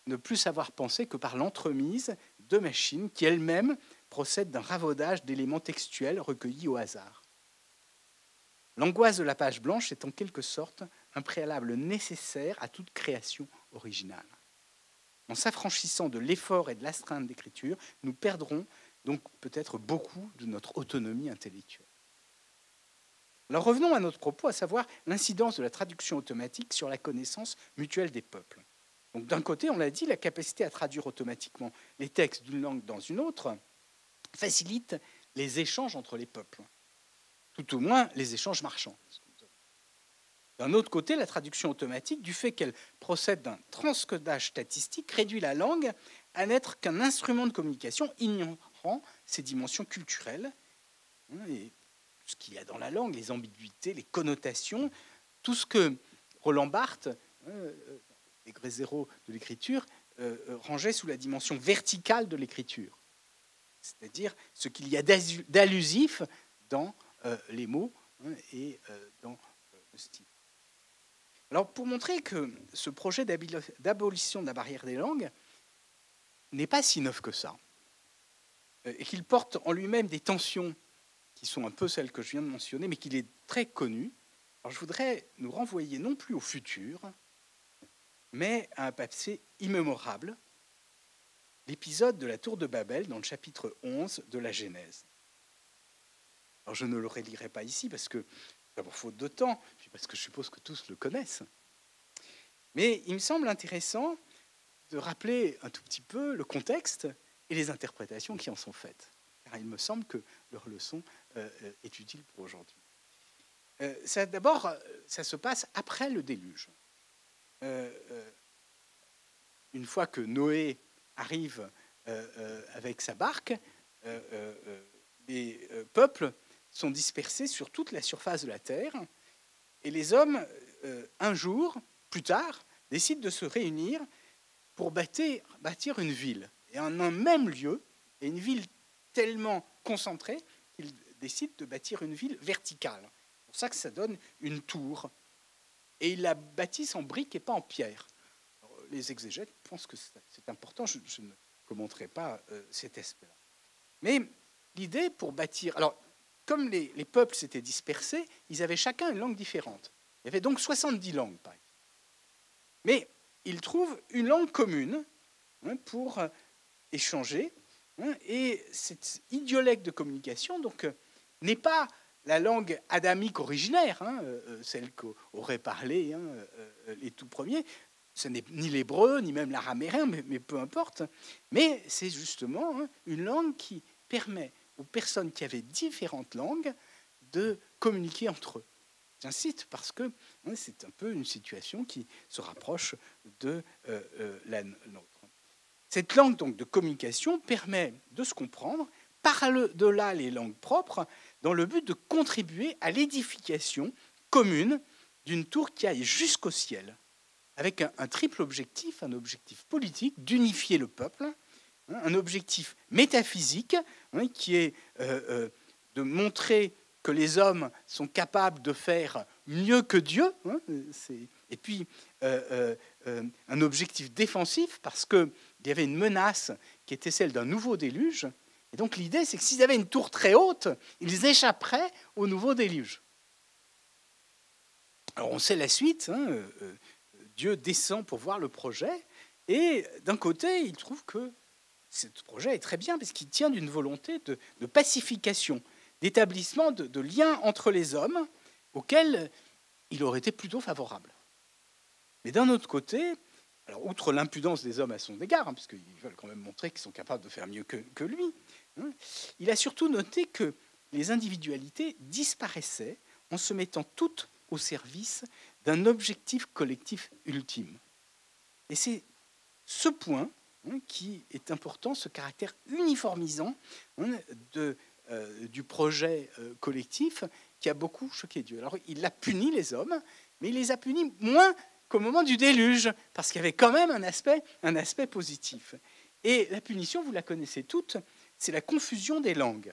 ne plus savoir penser que par l'entremise de machines qui elles-mêmes procèdent d'un ravaudage d'éléments textuels recueillis au hasard. L'angoisse de la page blanche est en quelque sorte un préalable nécessaire à toute création originale. En s'affranchissant de l'effort et de l'astreinte d'écriture, nous perdrons donc peut-être beaucoup de notre autonomie intellectuelle. Alors revenons à notre propos, à savoir l'incidence de la traduction automatique sur la connaissance mutuelle des peuples. Donc d'un côté, on l'a dit, la capacité à traduire automatiquement les textes d'une langue dans une autre facilite les échanges entre les peuples, tout au moins les échanges marchands. D'un autre côté, la traduction automatique, du fait qu'elle procède d'un transcodage statistique, réduit la langue à n'être qu'un instrument de communication ignorant ses dimensions culturelles. Et ce qu'il y a dans la langue, les ambiguïtés, les connotations, tout ce que Roland Barthes, degré zéro de l'écriture, rangeait sous la dimension verticale de l'écriture. C'est-à-dire ce qu'il y a d'allusif dans les mots et dans le style. Alors, pour montrer que ce projet d'abolition de la barrière des langues n'est pas si neuf que ça, et qu'il porte en lui-même des tensions qui sont un peu celles que je viens de mentionner, mais qu'il est très connu, alors je voudrais nous renvoyer non plus au futur, mais à un passé immémorable, l'épisode de la tour de Babel dans le chapitre 11 de la Genèse. Alors je ne le relirai pas ici parce que, d'abord faute de temps, puis parce que je suppose que tous le connaissent. Mais il me semble intéressant de rappeler un tout petit peu le contexte et les interprétations qui en sont faites. Car il me semble que leur leçon est utile pour aujourd'hui. D'abord, ça se passe après le déluge. Une fois que Noé arrive avec sa barque, les peuples sont dispersés sur toute la surface de la terre, et les hommes, un jour, plus tard, décident de se réunir pour bâtir une ville. Et en un même lieu, et une ville tellement concentrée qu'ils décident de bâtir une ville verticale. C'est pour ça que ça donne une tour. Et ils la bâtissent en briques et pas en pierre. Alors, les exégètes pensent que c'est important, je ne commenterai pas cet aspect-là. Mais l'idée pour bâtir... Alors, comme les peuples s'étaient dispersés, ils avaient chacun une langue différente. Il y avait donc 70 langues, par exemple. Mais ils trouvent une langue commune pour échanger. Et cette idiolecte de communication n'est pas la langue adamique originaire, celle qu'auraient parlé les tout premiers. Ce n'est ni l'hébreu, ni même l'araméen, mais peu importe. Mais c'est justement une langue qui permet aux personnes qui avaient différentes langues de communiquer entre eux. J'incite parce que c'est un peu une situation qui se rapproche de la nôtre. Cette langue donc, de communication permet de se comprendre par-delà les langues propres dans le but de contribuer à l'édification commune d'une tour qui aille jusqu'au ciel, avec un triple objectif, un objectif politique d'unifier le peuple, un objectif métaphysique qui est de montrer que les hommes sont capables de faire mieux que Dieu, et puis un objectif défensif parce qu'il y avait une menace qui était celle d'un nouveau déluge. Et donc l'idée, c'est que s'ils avaient une tour très haute, ils échapperaient au nouveau déluge. Alors on sait la suite, Dieu descend pour voir le projet, et d'un côté, il trouve que ce projet est très bien parce qu'il tient d'une volonté de pacification, d'établissement de liens entre les hommes auxquels il aurait été plutôt favorable. Mais d'un autre côté, alors outre l'impudence des hommes à son égard, puisqu'ils veulent quand même montrer qu'ils sont capables de faire mieux que lui, il a surtout noté que les individualités disparaissaient en se mettant toutes au service d'un objectif collectif ultime. Et c'est ce point qui est important, ce caractère uniformisant du projet collectif qui a beaucoup choqué Dieu. Alors il a puni les hommes, mais il les a punis moins qu'au moment du déluge, parce qu'il y avait quand même un aspect positif. Et la punition, vous la connaissez toutes, c'est la confusion des langues.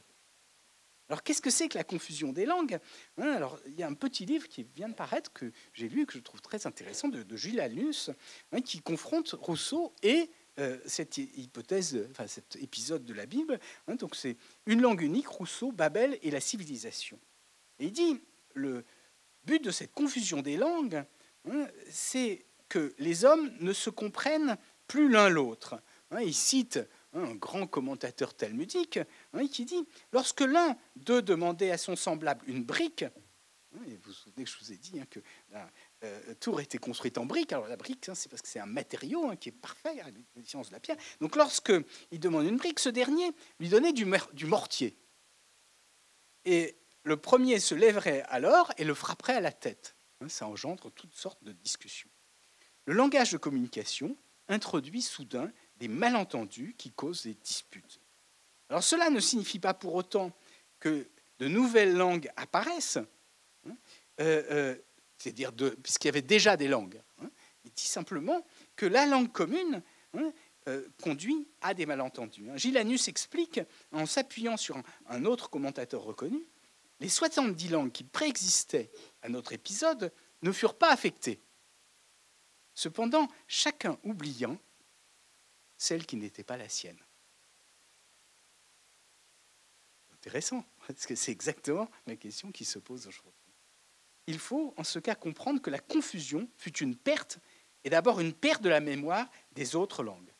Alors qu'est-ce que c'est que la confusion des langues? Alors il y a un petit livre qui vient de paraître, que j'ai lu et que je trouve très intéressant, de Giulianus, qui confronte Rousseau et cette hypothèse, enfin cet épisode de la Bible. Donc c'est une langue unique, Rousseau, Babel et la civilisation. Et il dit, le but de cette confusion des langues, c'est que les hommes ne se comprennent plus l'un l'autre. Il cite un grand commentateur talmudique qui dit « Lorsque l'un d'eux demandait à son semblable une brique », et vous vous souvenez que je vous ai dit que la tour était construite en brique. Alors la brique, c'est parce que c'est un matériau qui est parfait, à la différence de la pierre. Donc lorsqu'il demande une brique, ce dernier lui donnait du mortier. Et le premier se lèverait alors et le frapperait à la tête. Ça engendre toutes sortes de discussions. Le langage de communication introduit soudain des malentendus qui causent des disputes. Alors cela ne signifie pas pour autant que de nouvelles langues apparaissent, c'est-à-dire puisqu'il y avait déjà des langues. Il dit simplement que la langue commune conduit à des malentendus. Giulianus explique, en s'appuyant sur un autre commentateur reconnu, les 70 langues qui préexistaient à notre épisode ne furent pas affectées. Cependant, chacun oubliant celle qui n'était pas la sienne. Intéressant, parce que c'est exactement la question qui se pose aujourd'hui. Il faut, en ce cas, comprendre que la confusion fut une perte, et d'abord une perte de la mémoire des autres langues.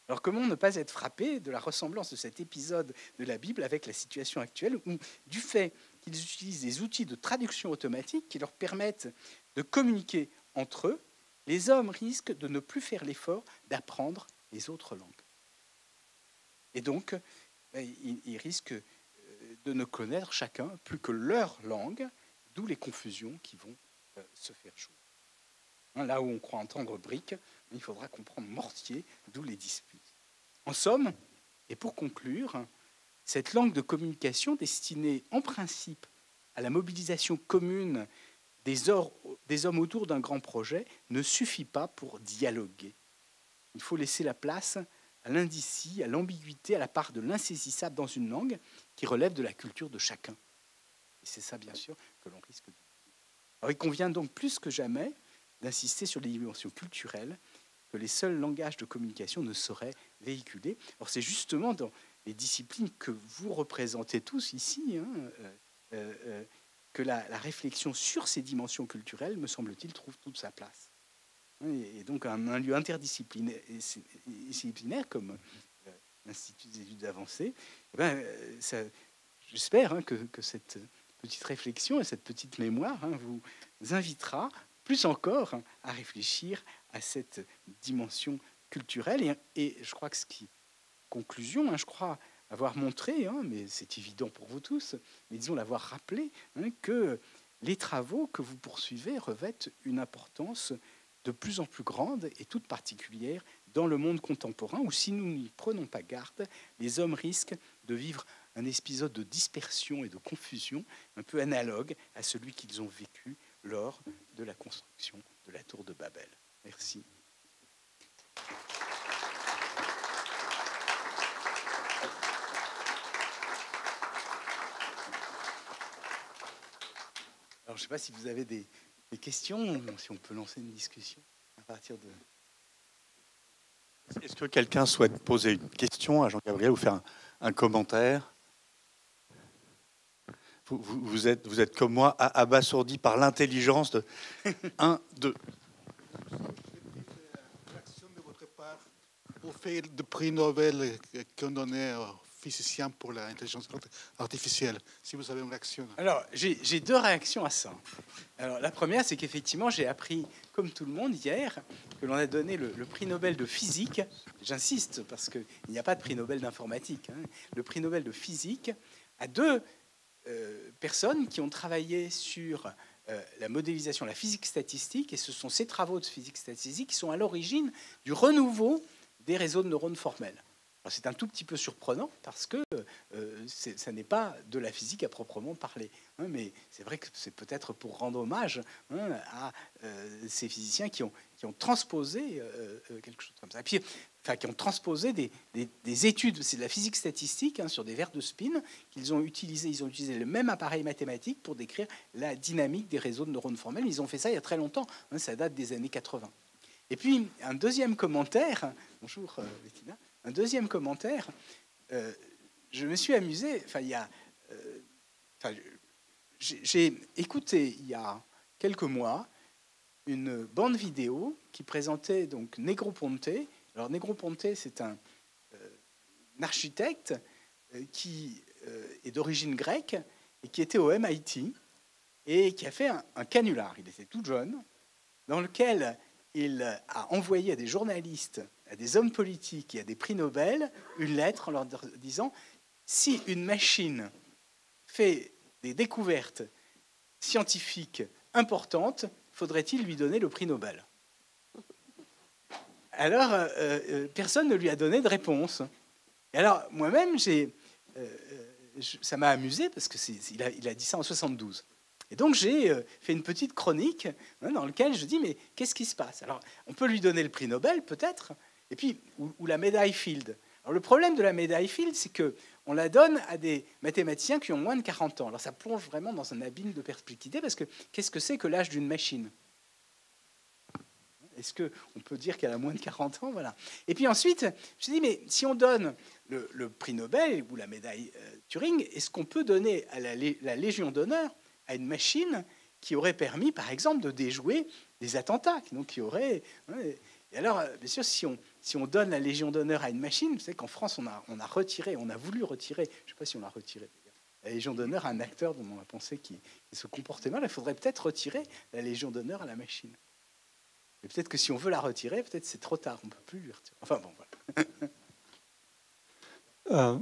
Alors comment ne pas être frappé de la ressemblance de cet épisode de la Bible avec la situation actuelle, où, du fait qu'ils utilisent des outils de traduction automatique qui leur permettent de communiquer entre eux, les hommes risquent de ne plus faire l'effort d'apprendre les autres langues. Et donc, ils risquent de ne connaître chacun plus que leur langue, d'où les confusions qui vont se faire jour. Là où on croit entendre brique, il faudra comprendre mortier, d'où les disputes. En somme, et pour conclure, cette langue de communication destinée en principe à la mobilisation commune des hommes autour d'un grand projet ne suffit pas pour dialoguer. Il faut laisser la place à l'indécis, à l'ambiguïté, à la part de l'insaisissable dans une langue qui relève de la culture de chacun. Et c'est ça, bien sûr, que l'on risque de... Alors, il convient donc plus que jamais d'insister sur les dimensions culturelles que les seuls langages de communication ne sauraient véhiculer. Alors, c'est justement dans les disciplines que vous représentez tous ici que la réflexion sur ces dimensions culturelles, me semble-t-il, trouve toute sa place. Et donc un lieu interdisciplinaire comme l'Institut des études avancées, j'espère que cette petite réflexion et cette petite mémoire vous invitera plus encore à réfléchir à cette dimension culturelle. Et je crois que conclusion, je crois avoir montré, mais c'est évident pour vous tous, mais disons l'avoir rappelé, que les travaux que vous poursuivez revêtent une importance de plus en plus grande et toute particulière dans le monde contemporain où, si nous n'y prenons pas garde, les hommes risquent de vivre un épisode de dispersion et de confusion un peu analogue à celui qu'ils ont vécu lors de la construction de la tour de Babel. Merci. Alors, je ne sais pas si vous avez des questions, si on peut lancer une discussion à partir de... Est-ce que quelqu'un souhaite poser une question à Jean-Gabriel ou faire un commentaire? Vous êtes comme moi abasourdi par l'intelligence de 1, 2. Réaction de votre part au fait de prix Nobel qu'on donnait aux physiciens pour l'intelligence artificielle, si vous avez une réaction. Alors, j'ai deux réactions à ça. Alors, la première, c'est qu'effectivement, j'ai appris, comme tout le monde hier, que l'on a donné le prix Nobel de physique. J'insiste, parce qu'il n'y a pas de prix Nobel d'informatique. Le prix Nobel de physique à deux personnes qui ont travaillé sur la modélisation, la physique statistique, et ce sont ces travaux de physique statistique qui sont à l'origine du renouveau des réseaux de neurones formels. C'est un tout petit peu surprenant parce que ça n'est pas de la physique à proprement parler. Mais c'est vrai que c'est peut-être pour rendre hommage à ces physiciens qui ont transposé quelque chose comme ça. Et puis, enfin, qui ont transposé des études, c'est de la physique statistique, sur des verres de spin qu'ils ont utilisé. Ils ont utilisé le même appareil mathématique pour décrire la dynamique des réseaux de neurones formels. Ils ont fait ça il y a très longtemps. Ça date des années 80. Et puis, un deuxième commentaire. Bonjour, Bettina. Un deuxième commentaire, je me suis amusé, j'ai écouté il y a quelques mois une bande vidéo qui présentait donc Negroponte. Alors Negroponte, c'est un architecte qui est d'origine grecque et qui était au MIT et qui a fait un canular. Il était tout jeune, dans lequel il a envoyé à des journalistes, à des hommes politiques et à des prix Nobel une lettre en leur disant « Si une machine fait des découvertes scientifiques importantes, faudrait-il lui donner le prix Nobel ?» Alors, personne ne lui a donné de réponse. Et alors, moi-même, ça m'a amusé parce qu'il a dit ça en 72. Et donc, j'ai fait une petite chronique dans laquelle je dis, mais qu'est-ce qui se passe? Alors, on peut lui donner le prix Nobel, peut-être, et puis, ou la médaille Field. Alors, le problème de la médaille Field, c'est qu'on la donne à des mathématiciens qui ont moins de 40 ans. Alors, ça plonge vraiment dans un abîme de perplexité, parce que qu'est-ce que c'est que l'âge d'une machine? Est-ce qu'on peut dire qu'elle a moins de 40 ans? Voilà. Et puis ensuite, je me suis dit, mais si on donne le prix Nobel ou la médaille Turing, est-ce qu'on peut donner à la Légion d'honneur à une machine qui aurait permis, par exemple, de déjouer des attentats, donc qui aurait... Et alors, bien sûr, si on donne la Légion d'honneur à une machine, vous savez qu'en France, on a voulu retirer, je ne sais pas si on l'a retiré d'ailleurs, la Légion d'honneur à un acteur dont on a pensé qu'il se comportait mal. Il faudrait peut-être retirer la Légion d'honneur à la machine. Et peut-être que si on veut la retirer, peut-être c'est trop tard, on ne peut plus lui retirer. Enfin bon, voilà.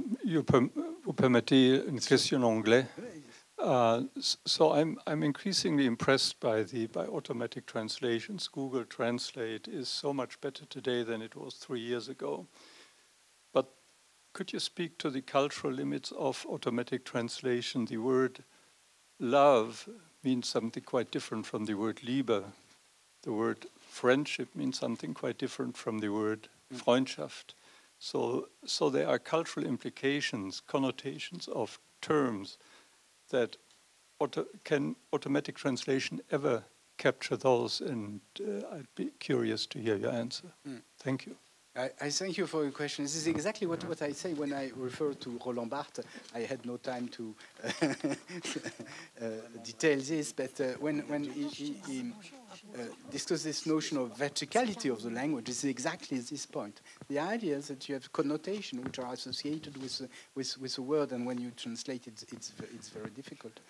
Vous permettez une question en anglais? So I'm increasingly impressed by automatic translations. Google Translate is so much better today than it was 3 years ago. But could you speak to the cultural limits of automatic translation? The word love means something quite different from the word Liebe. The word friendship means something quite different from the word Freundschaft. So there are cultural implications, connotations of terms that can automatic translation ever capture those? And I'd be curious to hear your answer. Thank you. I thank you for your question. This is exactly what I say when I refer to Roland Barthes. I had no time to detail this, but when he discussed this notion of verticality of the language, this is exactly this point. The idea is that you have connotation which are associated with a word, and when you translate it, it's very difficult.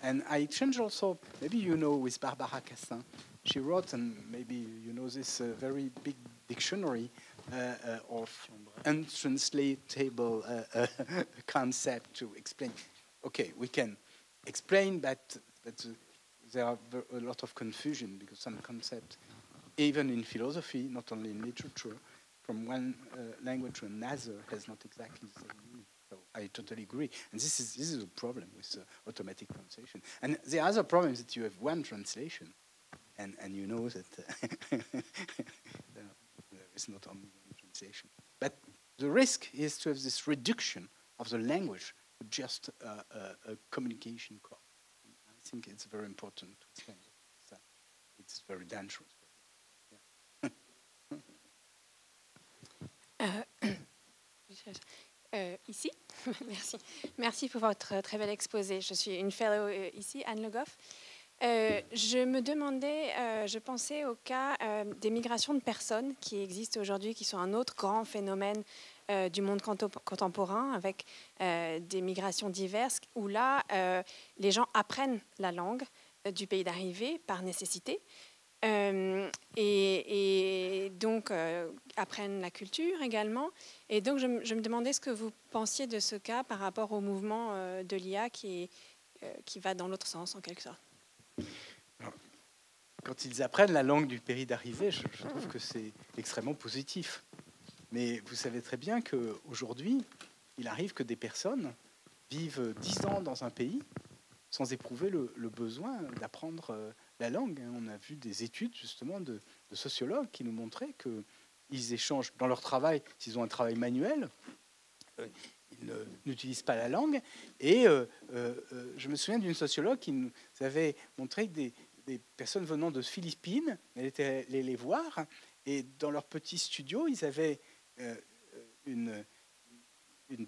And I changed also, maybe you know, with Barbara Cassin, she wrote, and maybe you know this very big dictionary of untranslatable concept to explain. Okay, we can explain, but there are a lot of confusion because some concepts even in philosophy, not only in literature, from one language to another has not exactly the same meaning. So I totally agree. And this is a problem with automatic translation. And the other problem is that you have one translation, and you know that there is not only one translation. But the risk is to have this reduction of the language to just a communication code. I think it's very important to explain that. It's very dangerous. Ici, merci. Merci pour votre très bel exposé. Je suis une fellow ici, Anne Le Goff. Je me demandais, je pensais au cas des migrations de personnes qui existent aujourd'hui, qui sont un autre grand phénomène du monde contemporain, avec des migrations diverses, où là, les gens apprennent la langue du pays d'arrivée par nécessité. Et donc apprennent la culture également. Et donc je me demandais ce que vous pensiez de ce cas par rapport au mouvement de l'IA qui va dans l'autre sens en quelque sorte. Quand ils apprennent la langue du pays d'arrivée, je trouve que c'est extrêmement positif. Mais vous savez très bien qu'aujourd'hui, il arrive que des personnes vivent 10 ans dans un pays sans éprouver le besoin d'apprendre la langue. On a vu des études justement de sociologues qui nous montraient qu'ils échangent dans leur travail, s'ils ont un travail manuel, ils n'utilisent pas la langue. Et je me souviens d'une sociologue qui nous avait montré que des personnes venant de Philippines, elle était allée les voir, et dans leur petit studio, ils avaient une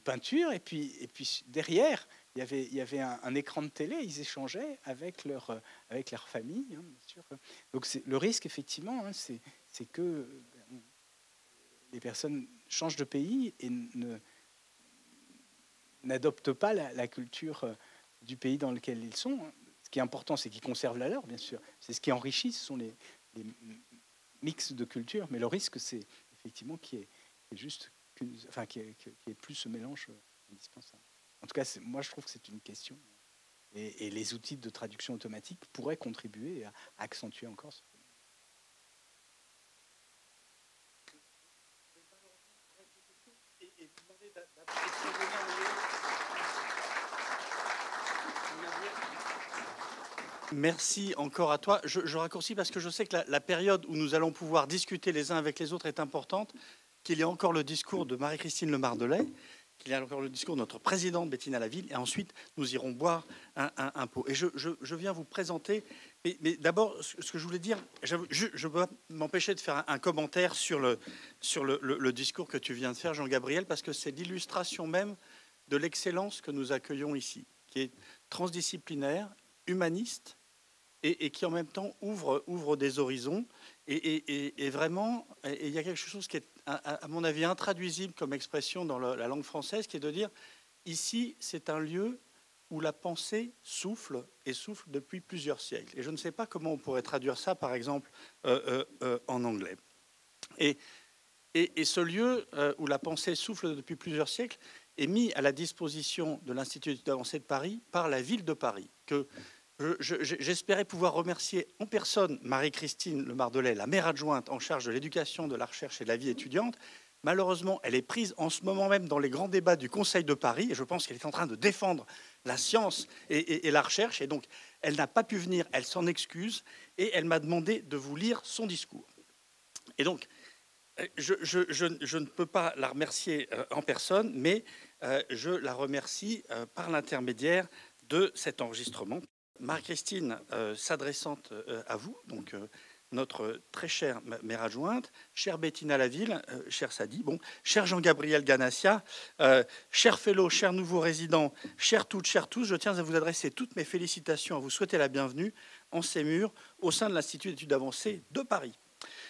peinture, et puis derrière, il y avait un écran de télé, ils échangeaient avec leur famille, hein, bien sûr. Donc le risque, effectivement, hein, c'est que les personnes changent de pays et n'adoptent pas la culture du pays dans lequel ils sont. Ce qui est important, c'est qu'ils conservent la leur, bien sûr. C'est ce qui enrichit, ce sont les mix de cultures. Mais le risque, c'est effectivement qu'il y ait plus ce mélange indispensable. En tout cas, moi, je trouve que c'est une question. Et les outils de traduction automatique pourraient contribuer à accentuer encore ce phénomène. Merci encore à toi. Je raccourcis parce que je sais que la période où nous allons pouvoir discuter les uns avec les autres est importante, qu'il y a encore le discours de Marie-Christine Le Mardelet, qu'il y a encore le discours de notre présidente Bettina Laville, et ensuite nous irons boire un pot. Et je viens vous présenter, mais d'abord, ce que je voulais dire, je ne peux pas m'empêcher de faire un commentaire sur le discours que tu viens de faire, Jean-Gabriel, parce que c'est l'illustration même de l'excellence que nous accueillons ici, qui est transdisciplinaire, humaniste, et qui en même temps ouvre des horizons. Et vraiment, il y a quelque chose qui est, à mon avis, intraduisible comme expression dans la langue française, qui est de dire, ici, c'est un lieu où la pensée souffle, et souffle depuis plusieurs siècles. Et je ne sais pas comment on pourrait traduire ça, par exemple, en anglais. Et ce lieu où la pensée souffle depuis plusieurs siècles est mis à la disposition de l'Institut d'études avancées de Paris par la ville de Paris, que j'espérais pouvoir remercier en personne Marie-Christine Le Mardelet, la maire adjointe en charge de l'éducation, de la recherche et de la vie étudiante. Malheureusement, elle est prise en ce moment même dans les grands débats du Conseil de Paris, et je pense qu'elle est en train de défendre la science et la recherche, et donc elle n'a pas pu venir, elle s'en excuse, et elle m'a demandé de vous lire son discours. Et donc, je ne peux pas la remercier en personne, mais je la remercie par l'intermédiaire de cet enregistrement. Marie-Christine, s'adressant à vous, donc notre très chère maire adjointe, chère Bettina Laville, cher Sadi, cher Jean-Gabriel Ganassia, cher fellow, cher nouveau résident, chers toutes, chers tous, je tiens à vous adresser toutes mes félicitations, à vous souhaiter la bienvenue en ces murs au sein de l'Institut d'études avancées de Paris.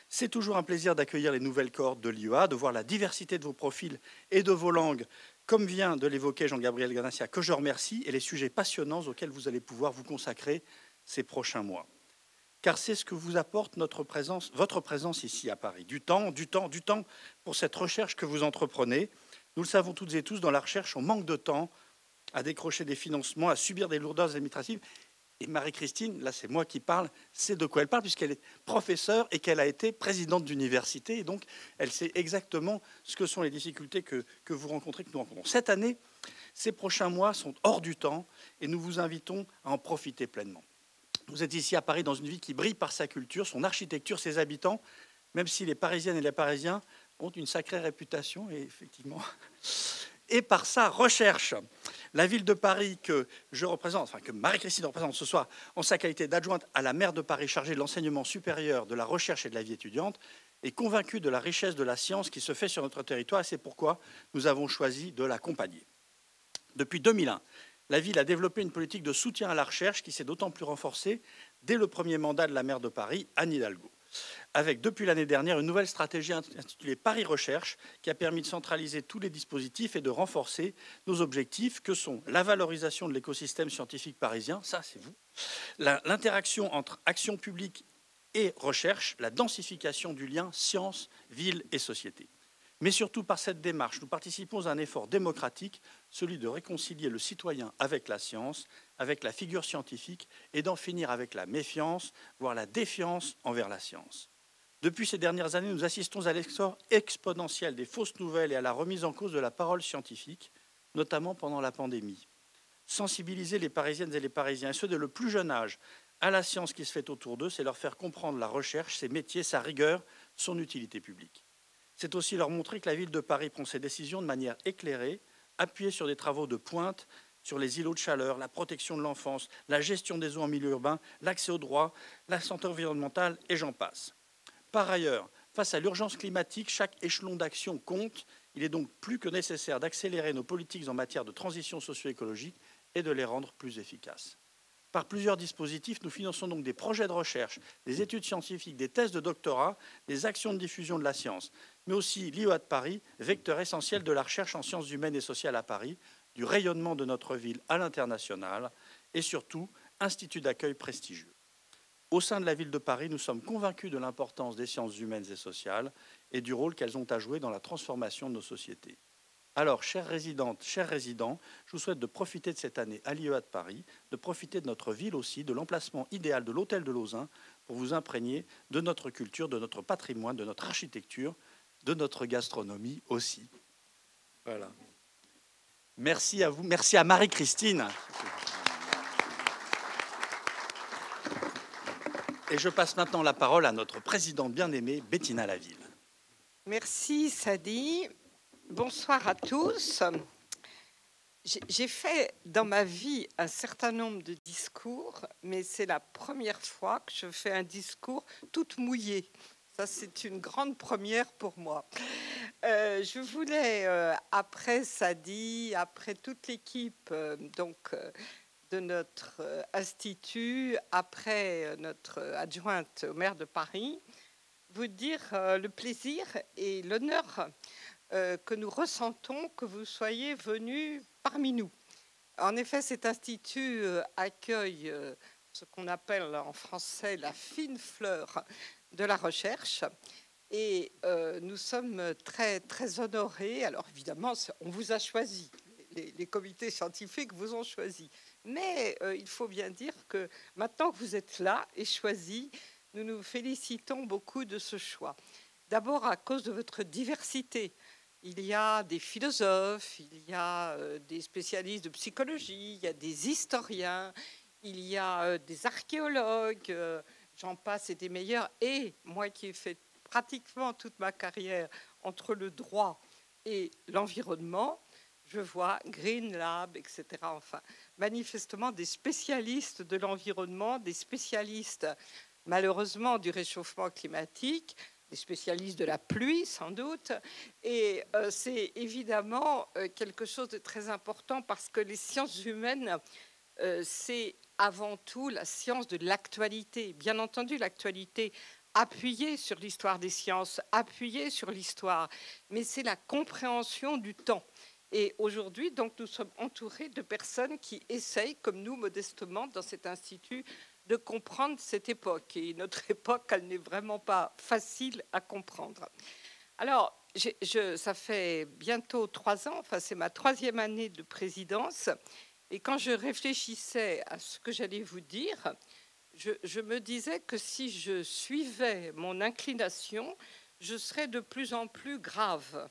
C'est toujours un plaisir d'accueillir les nouvelles cohortes de l'IEA, de voir la diversité de vos profils et de vos langues, comme vient de l'évoquer Jean-Gabriel Ganassia, que je remercie, et les sujets passionnants auxquels vous allez pouvoir vous consacrer ces prochains mois. Car c'est ce que vous apporte votre présence ici à Paris. Du temps pour cette recherche que vous entreprenez. Nous le savons toutes et tous, dans la recherche, on manque de temps à décrocher des financements, à subir des lourdeurs administratives. Et Marie-Christine, là c'est moi qui parle, sait de quoi elle parle puisqu'elle est professeure et qu'elle a été présidente d'université. Et donc elle sait exactement ce que sont les difficultés que vous rencontrez, que nous rencontrons. Cette année, ces prochains mois sont hors du temps et nous vous invitons à en profiter pleinement. Vous êtes ici à Paris dans une ville qui brille par sa culture, son architecture, ses habitants, même si les Parisiennes et les Parisiens ont une sacrée réputation, et effectivement, et par sa recherche. La ville de Paris que je représente, enfin que Marie-Christine représente ce soir en sa qualité d'adjointe à la maire de Paris chargée de l'enseignement supérieur, de la recherche et de la vie étudiante, est convaincue de la richesse de la science qui se fait sur notre territoire, et c'est pourquoi nous avons choisi de l'accompagner. Depuis 2001, la ville a développé une politique de soutien à la recherche qui s'est d'autant plus renforcée dès le premier mandat de la maire de Paris, Anne Hidalgo, avec depuis l'année dernière une nouvelle stratégie intitulée Paris Recherche qui a permis de centraliser tous les dispositifs et de renforcer nos objectifs que sont la valorisation de l'écosystème scientifique parisien, ça c'est vous, l'interaction entre action publique et recherche, la densification du lien science, ville et société. Mais surtout, par cette démarche, nous participons à un effort démocratique, celui de réconcilier le citoyen avec la science, avec la figure scientifique, et d'en finir avec la méfiance, voire la défiance envers la science. Depuis ces dernières années, nous assistons à l'essor exponentiel des fausses nouvelles et à la remise en cause de la parole scientifique, notamment pendant la pandémie. Sensibiliser les Parisiennes et les Parisiens, et ceux de le plus jeune âge, à la science qui se fait autour d'eux, c'est leur faire comprendre la recherche, ses métiers, sa rigueur, son utilité publique. C'est aussi leur montrer que la ville de Paris prend ses décisions de manière éclairée, appuyée sur des travaux de pointe, sur les îlots de chaleur, la protection de l'enfance, la gestion des eaux en milieu urbain, l'accès aux droits, la santé environnementale, et j'en passe. Par ailleurs, face à l'urgence climatique, chaque échelon d'action compte. Il est donc plus que nécessaire d'accélérer nos politiques en matière de transition socio-écologique et de les rendre plus efficaces. Par plusieurs dispositifs, nous finançons donc des projets de recherche, des études scientifiques, des thèses de doctorat, des actions de diffusion de la science, mais aussi l'IEA de Paris, vecteur essentiel de la recherche en sciences humaines et sociales à Paris, du rayonnement de notre ville à l'international et surtout, institut d'accueil prestigieux. Au sein de la ville de Paris, nous sommes convaincus de l'importance des sciences humaines et sociales et du rôle qu'elles ont à jouer dans la transformation de nos sociétés. Alors, chères résidentes, chers résidents, je vous souhaite de profiter de cette année à l'IEA de Paris, de profiter de notre ville aussi, de l'emplacement idéal de l'hôtel de Lauzun pour vous imprégner de notre culture, de notre patrimoine, de notre architecture, de notre gastronomie aussi. Voilà. Merci à vous, merci à Marie-Christine. Et je passe maintenant la parole à notre présidente bien-aimée, Bettina Laville. Merci Sadi. Bonsoir à tous. J'ai fait dans ma vie un certain nombre de discours, mais c'est la première fois que je fais un discours toute mouillée. Ça, c'est une grande première pour moi. Je voulais, après Sadi, après toute l'équipe de notre institut, après notre adjointe au maire de Paris, vous dire le plaisir et l'honneur que nous ressentons que vous soyez venus parmi nous. En effet, cet institut accueille ce qu'on appelle en français la fine fleur de la recherche. Et nous sommes très, très honorés. Alors évidemment, on vous a choisi. Les comités scientifiques vous ont choisi. Mais il faut bien dire que maintenant que vous êtes là et choisis, nous nous félicitons beaucoup de ce choix. D'abord à cause de votre diversité. Il y a des philosophes, il y a des spécialistes de psychologie, il y a des historiens, il y a des archéologues, j'en passe et des meilleurs. Et moi qui ai fait pratiquement toute ma carrière entre le droit et l'environnement, je vois Green Lab, etc. Enfin, manifestement des spécialistes de l'environnement, des spécialistes malheureusement du réchauffement climatique, des spécialistes de la pluie sans doute, et c'est évidemment quelque chose de très important parce que les sciences humaines, c'est avant tout la science de l'actualité. Bien entendu, l'actualité appuyée sur l'histoire des sciences, appuyée sur l'histoire, mais c'est la compréhension du temps. Et aujourd'hui, donc, nous sommes entourés de personnes qui essayent, comme nous, modestement, dans cet institut, de comprendre cette époque. Et notre époque, elle n'est vraiment pas facile à comprendre. Alors, ça fait bientôt 3 ans, enfin c'est ma 3e année de présidence, Et quand je réfléchissais à ce que j'allais vous dire, je me disais que si je suivais mon inclination, je serais de plus en plus grave.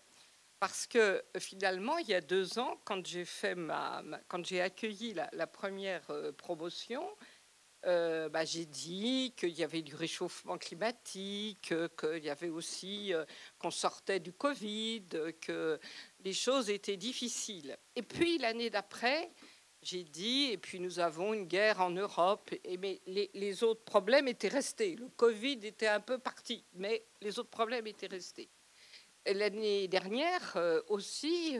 Parce que finalement, il y a 2 ans, quand j'ai accueilli la première promotion, j'ai dit qu'il y avait du réchauffement climatique, qu'il y avait aussi qu'on sortait du Covid, que les choses étaient difficiles. Et puis l'année d'après, j'ai dit, et puis nous avons une guerre en Europe, mais les autres problèmes étaient restés. Le Covid était un peu parti, mais les autres problèmes étaient restés. L'année dernière aussi,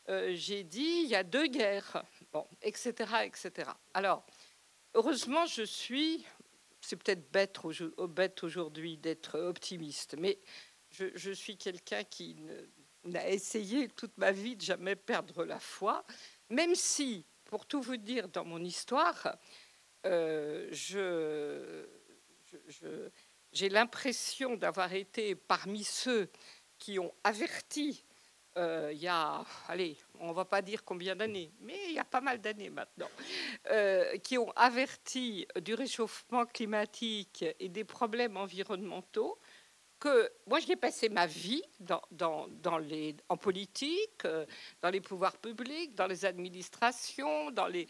j'ai dit, il y a 2 guerres, bon, etc., etc. Alors, heureusement, c'est peut-être bête aujourd'hui d'être optimiste, mais je suis quelqu'un qui n'a essayé toute ma vie de jamais perdre la foi, même si, pour tout vous dire, dans mon histoire, j'ai l'impression d'avoir été parmi ceux qui ont averti il y a, allez, on ne va pas dire combien d'années, mais il y a pas mal d'années maintenant, qui ont averti du réchauffement climatique et des problèmes environnementaux, que moi, j'ai passé ma vie en politique, dans les pouvoirs publics, dans les administrations, dans les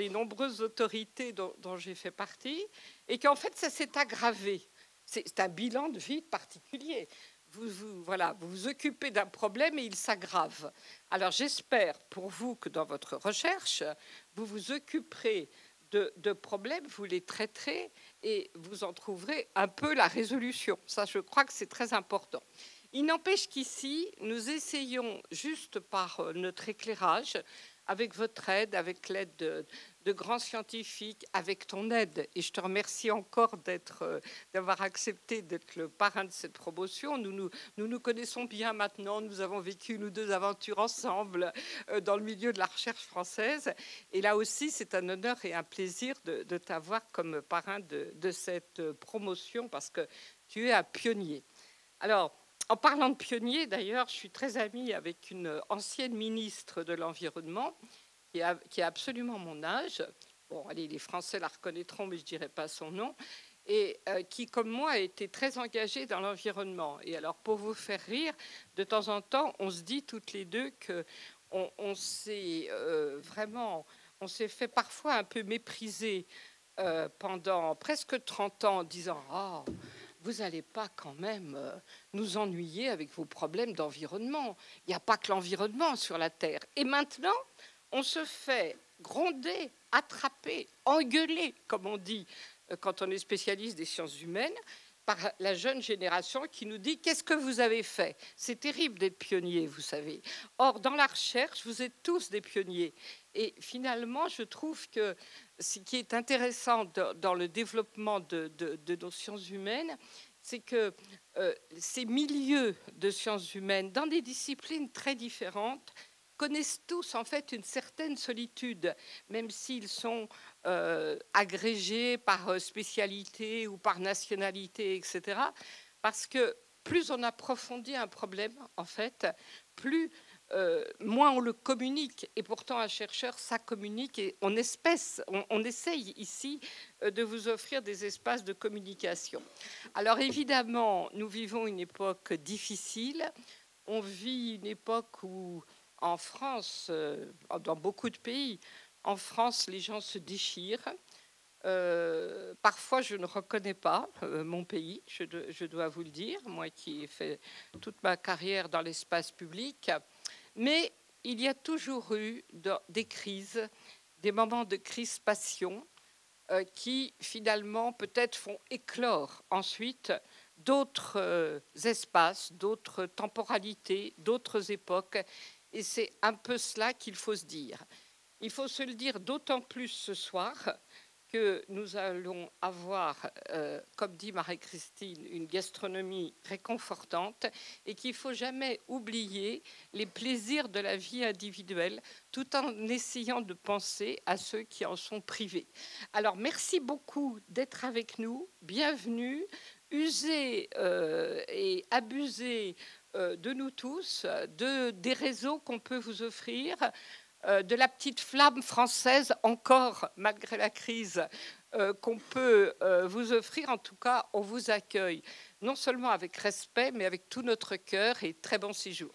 nombreuses autorités dont j'ai fait partie, et qu'en fait, ça s'est aggravé. C'est un bilan de vie particulier. Vous vous occupez d'un problème et il s'aggrave. Alors j'espère pour vous que dans votre recherche, vous vous occuperez de problèmes, vous les traiterez et vous en trouverez un peu la résolution. Ça, je crois que c'est très important. Il n'empêche qu'ici, nous essayons juste par notre éclairage, avec votre aide, avec l'aide de grands scientifiques, avec ton aide, et je te remercie encore d'avoir accepté d'être le parrain de cette promotion. Nous nous connaissons bien maintenant, nous avons vécu nous 2 aventures ensemble dans le milieu de la recherche française, et là aussi c'est un honneur et un plaisir de t'avoir comme parrain de cette promotion, parce que tu es un pionnier. Alors, en parlant de pionnier, d'ailleurs, je suis très amie avec une ancienne ministre de l'Environnement qui a absolument mon âge. Bon, allez, les Français la reconnaîtront, mais je ne dirai pas son nom. Et qui, comme moi, a été très engagée dans l'environnement. Et alors, pour vous faire rire, de temps en temps, on se dit toutes les deux qu'on s'est fait parfois un peu mépriser pendant presque 30 ans en disant « Ah, vous n'allez pas quand même nous ennuyer avec vos problèmes d'environnement. Il n'y a pas que l'environnement sur la Terre. » Et maintenant, on se fait gronder, attraper, engueuler, comme on dit quand on est spécialiste des sciences humaines, par la jeune génération qui nous dit « Qu'est-ce que vous avez fait ?» C'est terrible d'être pionnier, vous savez. Or, dans la recherche, vous êtes tous des pionniers. Et finalement, je trouve que ce qui est intéressant dans le développement de nos sciences humaines, c'est que ces milieux de sciences humaines, dans des disciplines très différentes, connaissent tous en fait une certaine solitude, même s'ils sont agrégés par spécialité ou par nationalité, etc. Parce que plus on approfondit un problème, en fait, moins on le communique. Et pourtant, un chercheur, ça communique. Et on essaye ici de vous offrir des espaces de communication. Alors évidemment, nous vivons une époque difficile. On vit une époque où, en France, dans beaucoup de pays, en France, les gens se déchirent. Parfois, je ne reconnais pas mon pays, je dois vous le dire, moi qui ai fait toute ma carrière dans l'espace public. Mais il y a toujours eu des crises, des moments de crispation qui, finalement, peut-être font éclore ensuite d'autres espaces, d'autres temporalités, d'autres époques. Et c'est un peu cela qu'il faut se dire. Il faut se le dire d'autant plus ce soir que nous allons avoir, comme dit Marie-Christine, une gastronomie réconfortante et qu'il ne faut jamais oublier les plaisirs de la vie individuelle tout en essayant de penser à ceux qui en sont privés. Alors, merci beaucoup d'être avec nous. Bienvenue. Usez et abusez de nous tous, des réseaux qu'on peut vous offrir. de la petite flamme française, encore malgré la crise, qu'on peut vous offrir. En tout cas, on vous accueille non seulement avec respect, mais avec tout notre cœur, et très bon séjour.